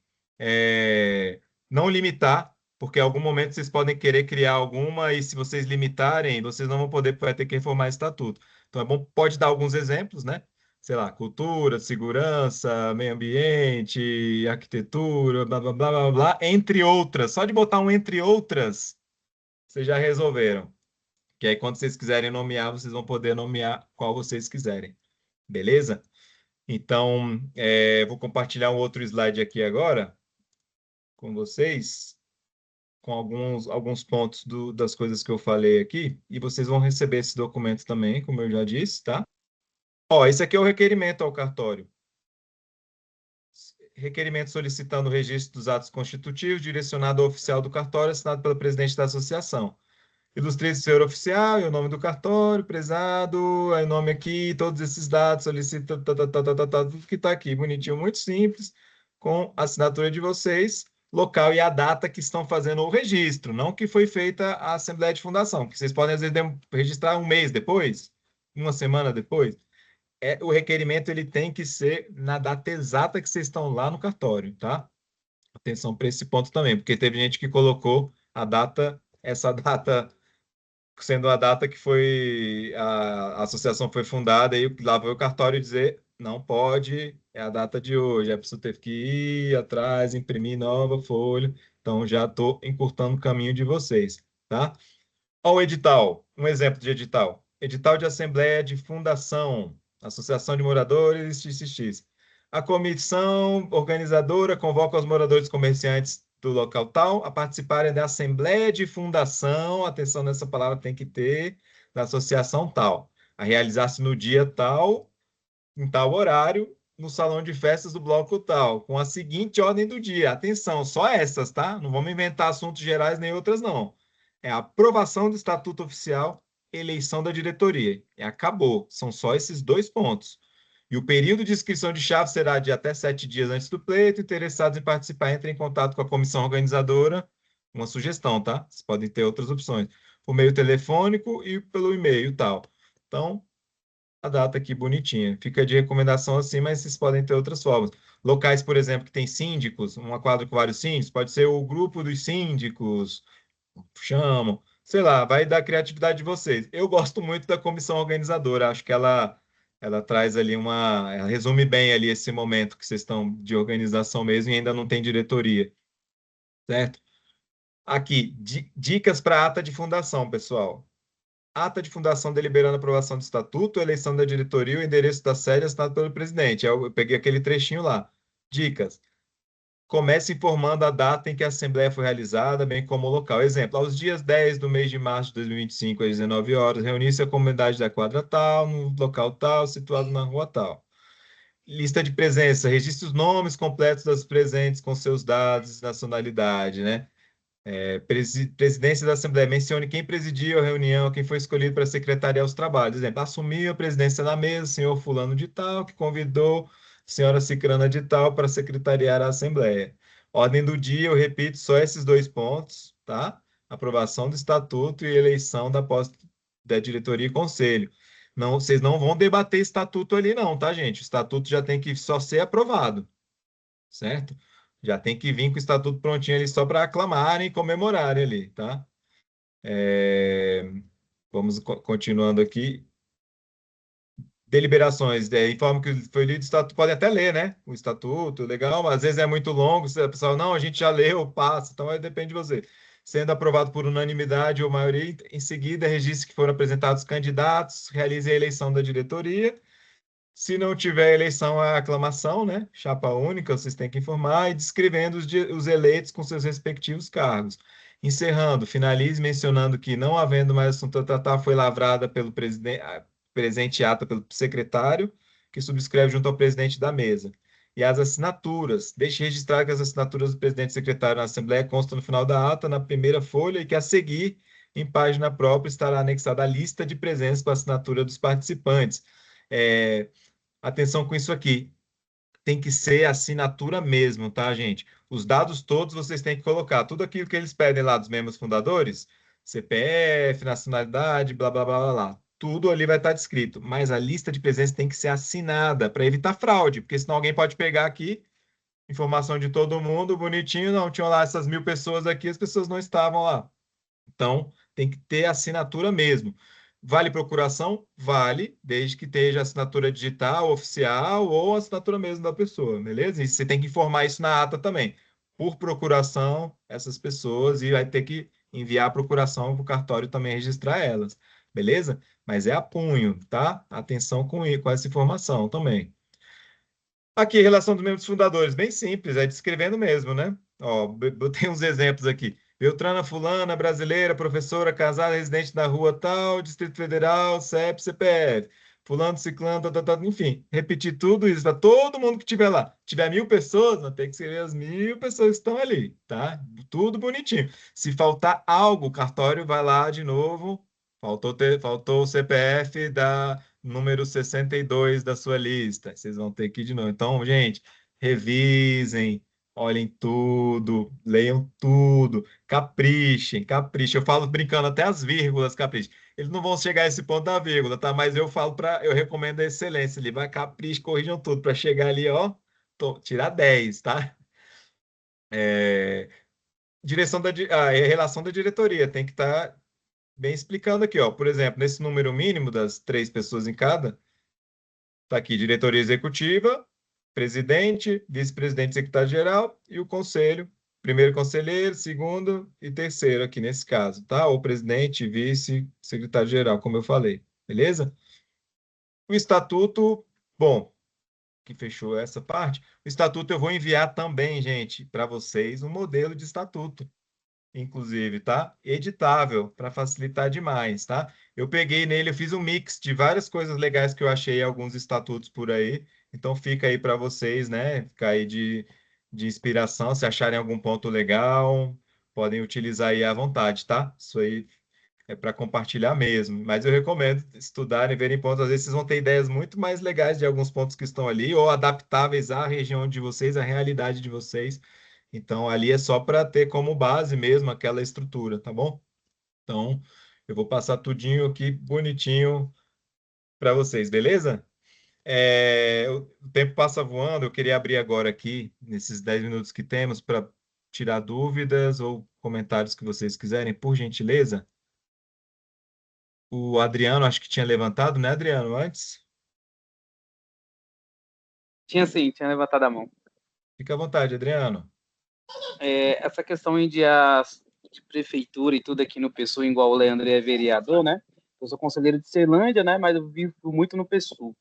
não limitar, porque em algum momento vocês podem querer criar alguma, e se vocês limitarem, vocês não vão poder, vai ter que reformar o estatuto. Então, é bom, pode dar alguns exemplos, né? Sei lá, cultura, segurança, meio ambiente, arquitetura, blá, blá, blá, blá, blá, entre outras. Só de botar um entre outras, vocês já resolveram. Que aí, quando vocês quiserem nomear, vocês vão poder nomear qual vocês quiserem. Beleza? Então, vou compartilhar um outro slide aqui agora com vocês, com alguns pontos das coisas que eu falei aqui, e vocês vão receber esse documento também, como eu já disse, tá? Ó, esse aqui é o requerimento ao cartório. Requerimento solicitando o registro dos atos constitutivos, direcionado ao oficial do cartório, assinado pelo presidente da associação. Ilustre o senhor oficial e o nome do cartório, prezado, aí o nome aqui, todos esses dados, solicita, tudo que está aqui, bonitinho, muito simples, com a assinatura de vocês, local e a data que estão fazendo o registro, não que foi feita a Assembleia de Fundação, que vocês podem, às vezes, registrar um mês depois, uma semana depois. O requerimento ele tem que ser na data exata que vocês estão lá no cartório, tá? Atenção para esse ponto também, porque teve gente que colocou a data essa data sendo a data que a associação foi fundada, aí lá vai o cartório dizer, não pode, é a data de hoje, a pessoa teve que ir atrás, imprimir nova folha, então já estou encurtando o caminho de vocês, tá? Olha o edital, um exemplo de edital. Edital de Assembleia de Fundação, Associação de Moradores, XXX. A comissão organizadora convoca os moradores comerciantes do local tal a participarem da Assembleia de Fundação, atenção nessa palavra tem que ter, da associação tal, a realizar-se no dia tal, em tal horário, no salão de festas do bloco tal, com a seguinte ordem do dia. Atenção, só essas, tá? Não vamos inventar assuntos gerais nem outras, não. É a aprovação do estatuto oficial, eleição da diretoria. E acabou. São só esses 2 pontos. E o período de inscrição de chave será de até 7 dias antes do pleito. Interessados em participar, entrem em contato com a comissão organizadora. Uma sugestão, tá? Vocês podem ter outras opções. Por meio telefônico e pelo e-mail e tal. Então, a data aqui bonitinha. Fica de recomendação assim, mas vocês podem ter outras formas. Locais, por exemplo, que tem síndicos, uma quadra com vários síndicos, pode ser o grupo dos síndicos, chamam, sei lá, vai da criatividade de vocês. Eu gosto muito da comissão organizadora, acho que ela traz ali ela resume bem ali esse momento que vocês estão de organização mesmo e ainda não tem diretoria, certo? Aqui, dicas para ata de fundação, pessoal. Ata de fundação deliberando a aprovação do estatuto, eleição da diretoria, o endereço da sede assinado pelo presidente. Eu peguei aquele trechinho lá. Dicas. Comece informando a data em que a Assembleia foi realizada, bem como o local. Exemplo, aos dias 10 do mês de março de 2025, às 19 horas, reunir-se a comunidade da quadra tal, no local tal, situado na rua tal. Lista de presença, registre os nomes completos das presentes com seus dados, nacionalidade, né? Presidência da Assembleia, mencione quem presidiu a reunião, quem foi escolhido para secretariar os trabalhos. Exemplo, assumiu a presidência da mesa, senhor fulano de tal, que convidou senhora cicrana de tal para secretariar a Assembleia. Ordem do dia, eu repito, só esses 2 pontos, tá? Aprovação do estatuto e eleição da diretoria e conselho. Não, vocês não vão debater estatuto ali não, tá, gente? O estatuto já tem que só ser aprovado, certo? Já tem que vir com o estatuto prontinho ali só para aclamarem e comemorarem ali, tá? Vamos continuando aqui. Deliberações, informa que foi lido o estatuto, podem até ler, né? O estatuto, legal, mas às vezes é muito longo, o pessoal, não, a gente já leu, passa, então aí depende de você. Sendo aprovado por unanimidade ou maioria, em seguida, registre que foram apresentados candidatos, realize a eleição da diretoria. Se não tiver eleição, é aclamação, né? Chapa única, vocês têm que informar, e descrevendo os eleitos com seus respectivos cargos. Encerrando, finalize mencionando que, não havendo mais assunto a tratar, foi lavrada pelo presente ata pelo secretário, que subscreve junto ao presidente da mesa. E as assinaturas. Deixe registrar que as assinaturas do presidente e secretário na Assembleia constam no final da ata, na primeira folha, e que a seguir, em página própria, estará anexada a lista de presenças com a assinatura dos participantes. Atenção com isso aqui. Tem que ser assinatura mesmo, tá, gente? Os dados todos vocês têm que colocar. Tudo aquilo que eles pedem lá dos membros fundadores, CPF, nacionalidade, blá, blá, blá, blá, blá. Tudo ali vai estar descrito. Mas a lista de presença tem que ser assinada para evitar fraude, porque senão alguém pode pegar aqui informação de todo mundo, bonitinho, não, tinham lá essas 1.000 pessoas aqui, as pessoas não estavam lá. Então, tem que ter assinatura mesmo. Vale procuração? Vale, desde que esteja assinatura digital, oficial ou assinatura mesmo da pessoa, beleza? E você tem que informar isso na ata também. Por procuração, essas pessoas, e vai ter que enviar a procuração para o cartório também registrar elas, beleza? Mas é a punho, tá? Atenção com essa informação também. Aqui, relação dos membros fundadores, bem simples, é descrevendo mesmo, né? Ó, botei uns exemplos aqui. Beltrana Fulana, brasileira, professora, casada, residente da rua tal, Distrito Federal, CEP, CPF. Fulano, ciclano, enfim, repetir tudo isso para todo mundo que estiver lá. Tiver 1.000 pessoas, vai ter que escrever as 1.000 pessoas que estão ali, tá? Tudo bonitinho. Se faltar algo, o cartório vai lá de novo. Faltou o CPF da número 62 da sua lista. Vocês vão ter que ir de novo. Então, gente, revisem, olhem tudo, leiam tudo, caprichem, caprichem. Eu falo brincando até as vírgulas, caprichem. Eles não vão chegar a esse ponto da vírgula, tá? Mas eu recomendo a excelência ali. Vai, capriche, corrijam tudo para chegar ali, ó, tirar 10, tá? relação da diretoria, tem que estar bem explicando aqui, ó. Por exemplo, nesse número mínimo das 3 pessoas em cada, tá aqui, diretoria executiva, presidente, vice-presidente, secretário-geral e o conselho, primeiro conselheiro, segundo e terceiro aqui nesse caso, tá? O presidente, vice, secretário-geral, como eu falei, beleza? O estatuto, bom, que fechou essa parte. O estatuto eu vou enviar também, gente, para vocês um modelo de estatuto, inclusive, tá? Editável, para facilitar demais, tá? Eu peguei nele, eu fiz um mix de várias coisas legais que eu achei em alguns estatutos por aí. Então fica aí para vocês, né? Fica aí de inspiração, se acharem algum ponto legal, podem utilizar aí à vontade, tá? Isso aí é para compartilhar mesmo. Mas eu recomendo estudarem, verem pontos. Às vezes vocês vão ter ideias muito mais legais de alguns pontos que estão ali, ou adaptáveis à região de vocês, à realidade de vocês. Então, ali é só para ter como base mesmo aquela estrutura, tá bom? Então, eu vou passar tudinho aqui bonitinho para vocês, beleza? O tempo passa voando, eu queria abrir agora aqui, nesses 10 minutos que temos, para tirar dúvidas ou comentários que vocês quiserem, por gentileza. O Adriano, acho que tinha levantado, né, Adriano, antes? Tinha sim, tinha levantado a mão. Fica à vontade, Adriano. Essa questão de prefeitura e tudo aqui no PSOL, igual o Leandro é vereador, né? Eu sou conselheiro de Ceilândia, né? Mas eu vivo muito no PSOL.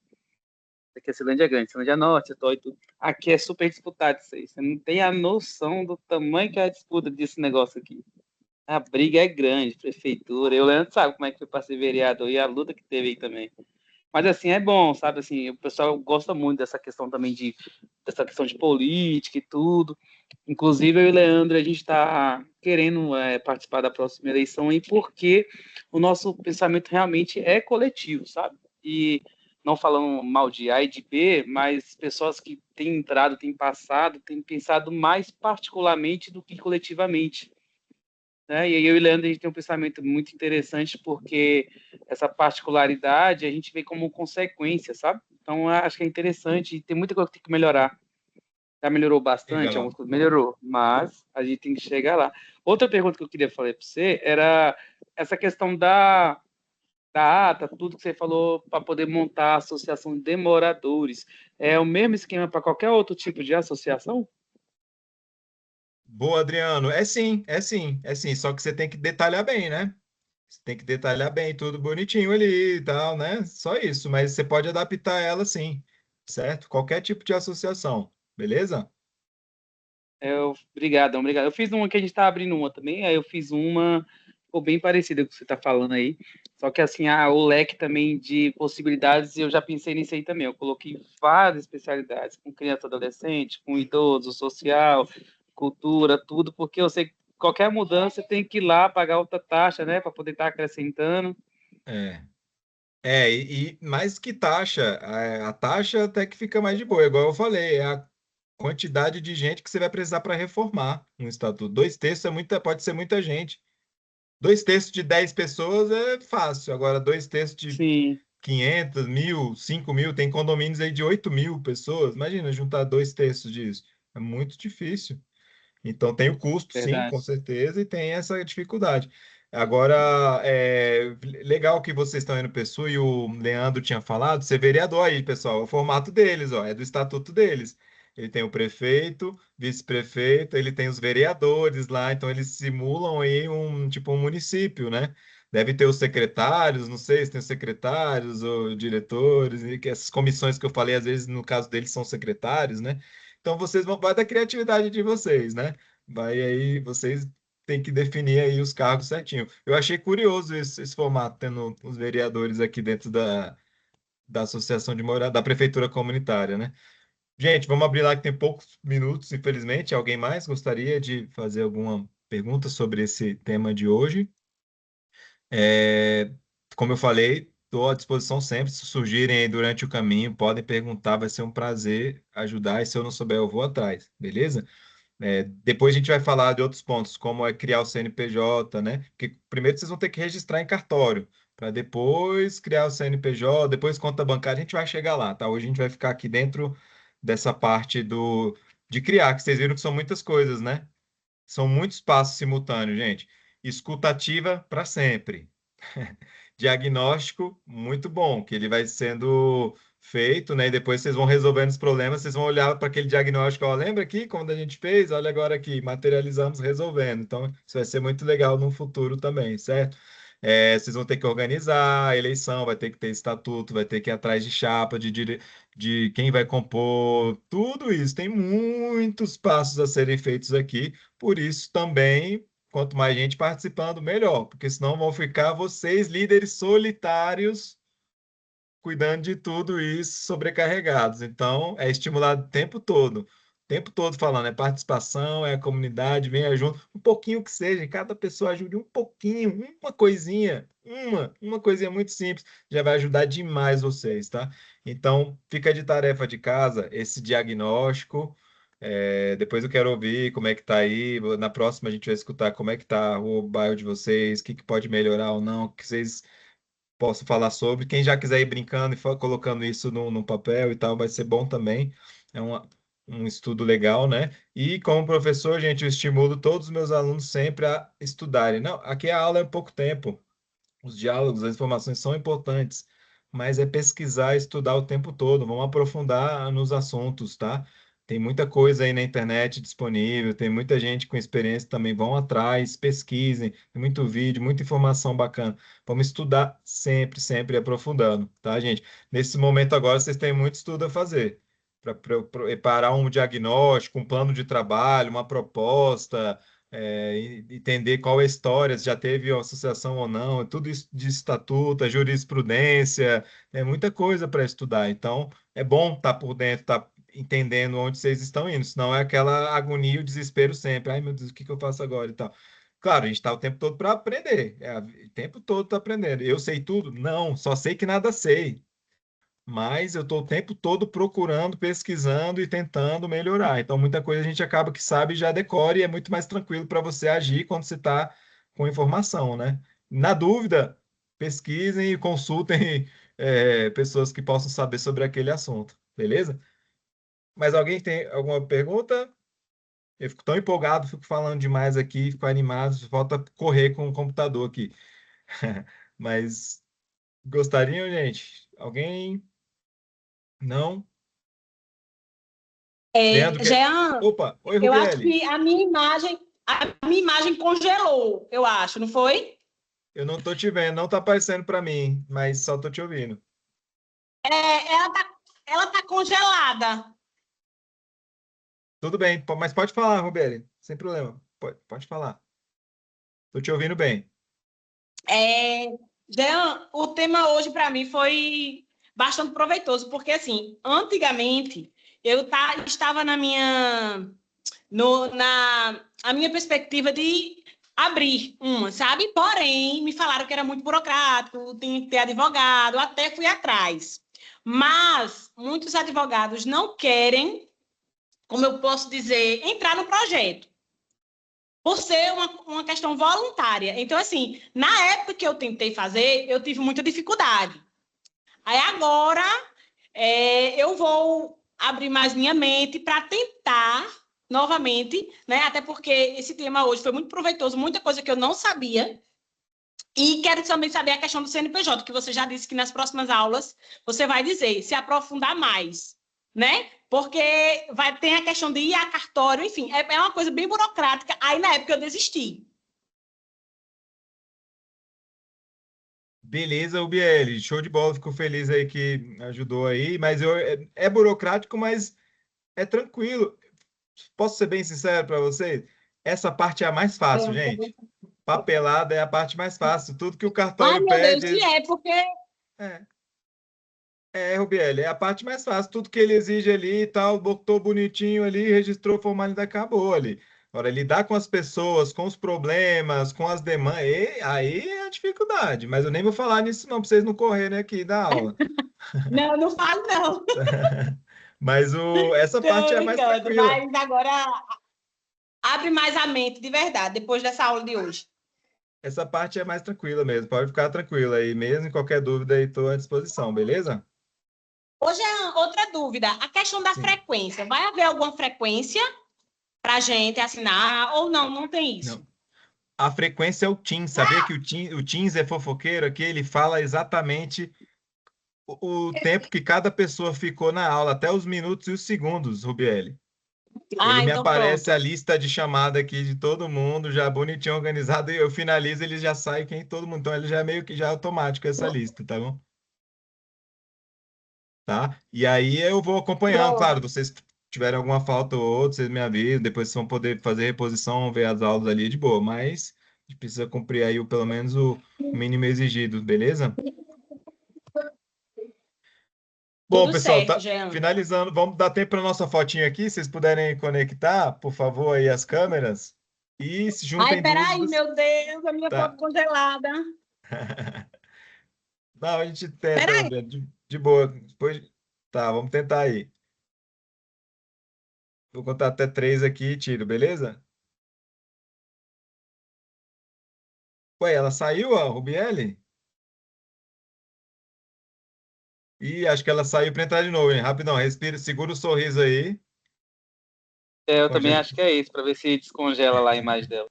Aqui a Ceilândia é grande, Ceilândia é Norte, e tudo. Aqui é super disputado isso aí. Você não tem a noção do tamanho que é a disputa desse negócio aqui. A briga é grande, prefeitura. Eu, Leandro, sabe como é que foi para ser vereador e a luta que teve aí também. Mas assim, é bom, sabe? Assim, o pessoal gosta muito dessa questão também dessa questão de política e tudo. Inclusive, eu e o Leandro, a gente está querendo participar da próxima eleição aí porque o nosso pensamento realmente é coletivo, sabe? E não falando mal de A e de B, mas pessoas que têm entrado, têm passado, têm pensado mais particularmente do que coletivamente. Né? E aí eu e o Leandro, a gente tem um pensamento muito interessante porque essa particularidade a gente vê como consequência, sabe? Então, eu acho que é interessante e tem muita coisa que tem que melhorar. Já melhorou bastante, Legal. algumas coisas melhorou, mas a gente tem que chegar lá. Outra pergunta que eu queria fazer para você era essa questão da ata, tudo que você falou para poder montar a associação de moradores. É o mesmo esquema para qualquer outro tipo de associação? Boa, Adriano. É sim, é sim, é sim. Só que você tem que detalhar bem, né? Você tem que detalhar bem tudo bonitinho ali e tal, né? Só isso, mas você pode adaptar ela sim, certo? Qualquer tipo de associação, beleza? Obrigado, obrigado. Eu fiz uma que a gente está abrindo uma também, aí eu fiz uma, ficou bem parecida com o que você está falando aí. Só que assim, o leque também de possibilidades, eu já pensei nisso aí também. Eu coloquei várias especialidades, com criança e adolescente, com idoso, social, cultura, tudo, porque eu sei que qualquer mudança tem que ir lá pagar outra taxa, né, para poder estar acrescentando. É. E mais que taxa, a taxa até que fica mais de boa, igual eu falei, é a quantidade de gente que você vai precisar para reformar um estatuto. 2 terços pode ser muita gente. 2 terços de 10 pessoas é fácil, agora 2 terços de Sim, 500, 1.000, 5.000, tem condomínios aí de 8.000 pessoas. Imagina juntar 2 terços disso. É muito difícil. Então tem o custo, sim, com verdade. certeza, e tem essa dificuldade. Agora, legal que vocês estão indo pessoa e o Leandro tinha falado, ser vereador aí, pessoal, é o formato deles, ó, é do estatuto deles. Ele tem o prefeito, vice-prefeito, ele tem os vereadores lá, então eles simulam aí tipo um município, né? Deve ter os secretários, não sei se tem os secretários ou diretores, e que essas comissões que eu falei, às vezes, no caso deles, são secretários, né? Então vai da criatividade de vocês, né? Vai aí, vocês têm que definir aí os cargos certinho. Eu achei curioso esse formato, tendo os vereadores aqui dentro da Associação de Moradia, da Prefeitura Comunitária, né? Gente, vamos abrir lá que tem poucos minutos, infelizmente. Alguém mais gostaria de fazer alguma pergunta sobre esse tema de hoje? É, como eu falei, estou à disposição sempre. Se surgirem aí durante o caminho, podem perguntar, vai ser um prazer ajudar. E se eu não souber, eu vou atrás, beleza? Depois a gente vai falar de outros pontos, como é criar o CNPJ, né? Porque primeiro vocês vão ter que registrar em cartório, para depois criar o CNPJ, depois conta bancária, a gente vai chegar lá, tá? Hoje a gente vai ficar aqui dentro dessa parte de criar, que vocês viram que são muitas coisas, né? São muitos passos simultâneos, gente. Escutativa para sempre. Diagnóstico, muito bom, que ele vai sendo feito, né? E depois vocês vão resolvendo os problemas, vocês vão olhar para aquele diagnóstico, ó, lembra aqui quando a gente fez? Olha agora aqui, materializamos resolvendo. Então, isso vai ser muito legal no futuro também, certo? Vocês vão ter que organizar a eleição, vai ter que ter estatuto, vai ter que ir atrás de chapa, de quem vai compor, tudo isso. Tem muitos passos a serem feitos aqui, por isso também quanto mais gente participando, melhor, porque senão vão ficar vocês, líderes solitários, cuidando de tudo isso, sobrecarregados. Então, é estimulado o tempo todo falando, é participação, é a comunidade, venha junto, um pouquinho que seja, cada pessoa ajude um pouquinho, uma coisinha muito simples, já vai ajudar demais vocês, tá? Então, fica de tarefa de casa esse diagnóstico. Depois eu quero ouvir como é que tá aí. Na próxima a gente vai escutar como é que tá o bairro de vocês, o que que pode melhorar ou não, o que vocês possam falar sobre. Quem já quiser ir brincando e colocando isso no papel e tal, vai ser bom também. É um estudo legal, né? E como professor, gente, eu estimulo todos os meus alunos sempre a estudarem. Não, aqui a aula é pouco tempo. Os diálogos, as informações são importantes, mas é pesquisar, estudar o tempo todo. Vamos aprofundar nos assuntos, tá? Tem muita coisa aí na internet disponível, tem muita gente com experiência também. Vão atrás, pesquisem, tem muito vídeo, muita informação bacana. Vamos estudar sempre, sempre aprofundando, tá, gente? Nesse momento agora, vocês têm muito estudo a fazer para preparar um diagnóstico, um plano de trabalho, uma proposta, entender qual é a história, se já teve associação ou não, tudo isso de estatuto, jurisprudência, é muita coisa para estudar. Então, é bom estar por dentro, estar entendendo onde vocês estão indo, senão é aquela agonia e o desespero sempre. Ai, meu Deus, o que que eu faço agora e tal. Claro, a gente está o tempo todo para aprender, o tempo todo está aprendendo. Eu sei tudo? Não, só sei que nada sei, mas eu estou o tempo todo procurando, pesquisando e tentando melhorar. Então, muita coisa a gente acaba que sabe e já decora e é muito mais tranquilo para você agir quando você está com informação, né? Na dúvida, pesquisem e consultem pessoas que possam saber sobre aquele assunto, beleza? Mas alguém tem alguma pergunta? Eu fico tão empolgado, fico falando demais aqui, fico animado, falta correr com o computador aqui. Mas gostariam, gente? Alguém? Não? Leandro, Jean, Opa, oi, eu acho Rubiele. que a minha imagem congelou, eu acho, não foi? Eu não tô te vendo, não tá aparecendo para mim, mas só tô te ouvindo. Ela tá congelada. Tudo bem, mas pode falar, Rubiele, sem problema. Pode falar. Tô te ouvindo bem. Jean, o tema hoje para mim foi bastante proveitoso, porque assim, antigamente eu estava a minha perspectiva de abrir uma, sabe? Porém, me falaram que era muito burocrático, tinha que ter advogado, até fui atrás. Mas muitos advogados não querem, como eu posso dizer, entrar no projeto, por ser uma questão voluntária. Então, assim, na época que eu tentei fazer, eu tive muita dificuldade. Aí agora eu vou abrir mais minha mente para tentar novamente, né? Até porque esse tema hoje foi muito proveitoso, muita coisa que eu não sabia. E quero também saber a questão do CNPJ, que você já disse que nas próximas aulas você vai dizer, se aprofundar mais, né? Porque tem a questão de ir a cartório, enfim, é uma coisa bem burocrática. Aí, na época, eu desisti. Beleza, Ubiele, show de bola, fico feliz aí que ajudou aí, mas é burocrático, mas é tranquilo. Posso ser bem sincero para vocês? Essa parte é a mais fácil, gente. Papelada é a parte mais fácil. Tudo que o Ai, cartório meu Deus, pede. se porque... É, Rubiele, é a parte mais fácil. Tudo que ele exige ali e tal, botou bonitinho ali, registrou formalidade, acabou ali. Agora, lidar com as pessoas, com os problemas, com as demandas, aí é a dificuldade. Mas eu nem vou falar nisso não, para vocês não correrem aqui da aula. Não, não falo, não. Mas essa parte Estou é a mais brincando, tranquila. mas agora abre mais a mente, de verdade, depois dessa aula de hoje. Essa parte é mais tranquila mesmo. Pode ficar tranquila aí mesmo. Qualquer dúvida aí, estou à disposição, beleza? Hoje é outra dúvida, a questão da Sim. frequência. Vai haver alguma frequência? para a gente assinar, ou não tem isso. Não. A frequência é o Teams. Sabia que o Teams é fofoqueiro aqui? Ele fala exatamente o tempo que cada pessoa ficou na aula, até os minutos e os segundos, Rubiele. Ele me Então aparece pronto. a lista de chamada aqui de todo mundo, já bonitinho organizado, e eu finalizo, ele já sai quem todo mundo. Então ele já é meio que já é automático essa lista, tá bom? Tá? E aí eu vou acompanhando, claro, Pronto. vocês tiverem alguma falta ou outra, vocês me avisam, depois vocês vão poder fazer reposição, ver as aulas ali de boa, mas a gente precisa cumprir aí pelo menos o mínimo exigido, beleza? Bom, Tudo pessoal, certo, tá Jean. finalizando. Vamos dar tempo para nossa fotinha aqui. Se vocês puderem conectar, por favor, aí as câmeras. E se Ai, juntem peraí, dúvidas, meu Deus, a minha foto tá? congelada. Não, a gente tenta, Peraí. de boa. Depois, tá, vamos tentar aí. Vou contar até 3 aqui e tiro, beleza? Ué, ela saiu, a Rubiele? Ih, acho que ela saiu para entrar de novo, hein? Rapidão, respira, segura o sorriso aí. Eu também Congela. acho que é isso, para ver se descongela lá a imagem dela.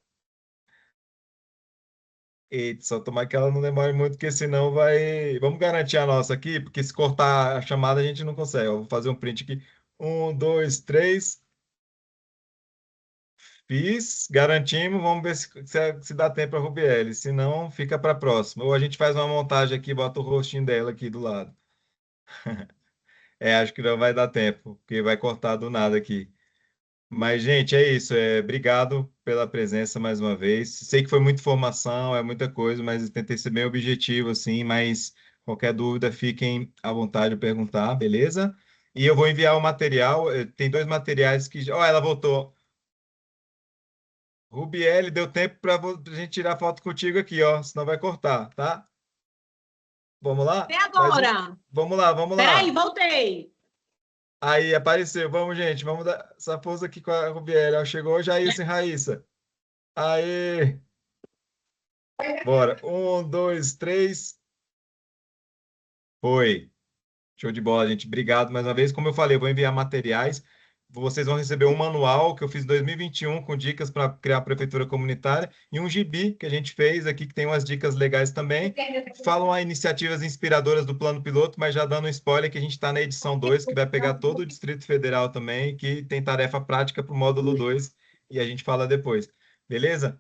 Eita, só tomar que ela não demore muito, porque senão vai. Vamos garantir a nossa aqui, porque se cortar a chamada a gente não consegue. Eu vou fazer um print aqui. 1, 2, 3. Fiz, garantimos. Vamos ver se dá tempo para a Rubiele. Se não, fica para a próxima. Ou a gente faz uma montagem aqui, bota o rostinho dela aqui do lado. É, acho que não vai dar tempo, porque vai cortar do nada aqui. Mas, gente, é isso. Obrigado pela presença mais uma vez. Sei que foi muita informação, é muita coisa, mas eu tentei ser bem objetivo, assim. Mas qualquer dúvida, fiquem à vontade de perguntar, beleza? E eu vou enviar o material. Tem 2 materiais que. Ó, ela voltou. Rubiele, deu tempo para a gente tirar foto contigo aqui, ó. Senão vai cortar, tá? Vamos lá? Até agora. Vamos lá, vamos Peraí, lá. voltei. Aí apareceu. Vamos, gente. Vamos dar essa pose aqui com a Rubiele. Ó, chegou já isso, hein, Raíssa? Aí. Bora. 1, 2, 3. Foi. Show de bola, gente. Obrigado mais uma vez. Como eu falei, eu vou enviar materiais. Vocês vão receber um manual que eu fiz em 2021 com dicas para criar a prefeitura comunitária e um gibi que a gente fez aqui que tem umas dicas legais também. Falam a iniciativas inspiradoras do Plano Piloto, mas já dando um spoiler que a gente está na edição 2, que vai pegar todo o Distrito Federal também, que tem tarefa prática para o módulo 2 e a gente fala depois. Beleza?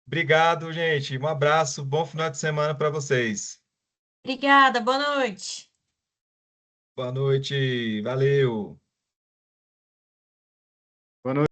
Obrigado, gente. Um abraço. Bom final de semana para vocês. Obrigada, boa noite. Boa noite. Valeu. Boa noite.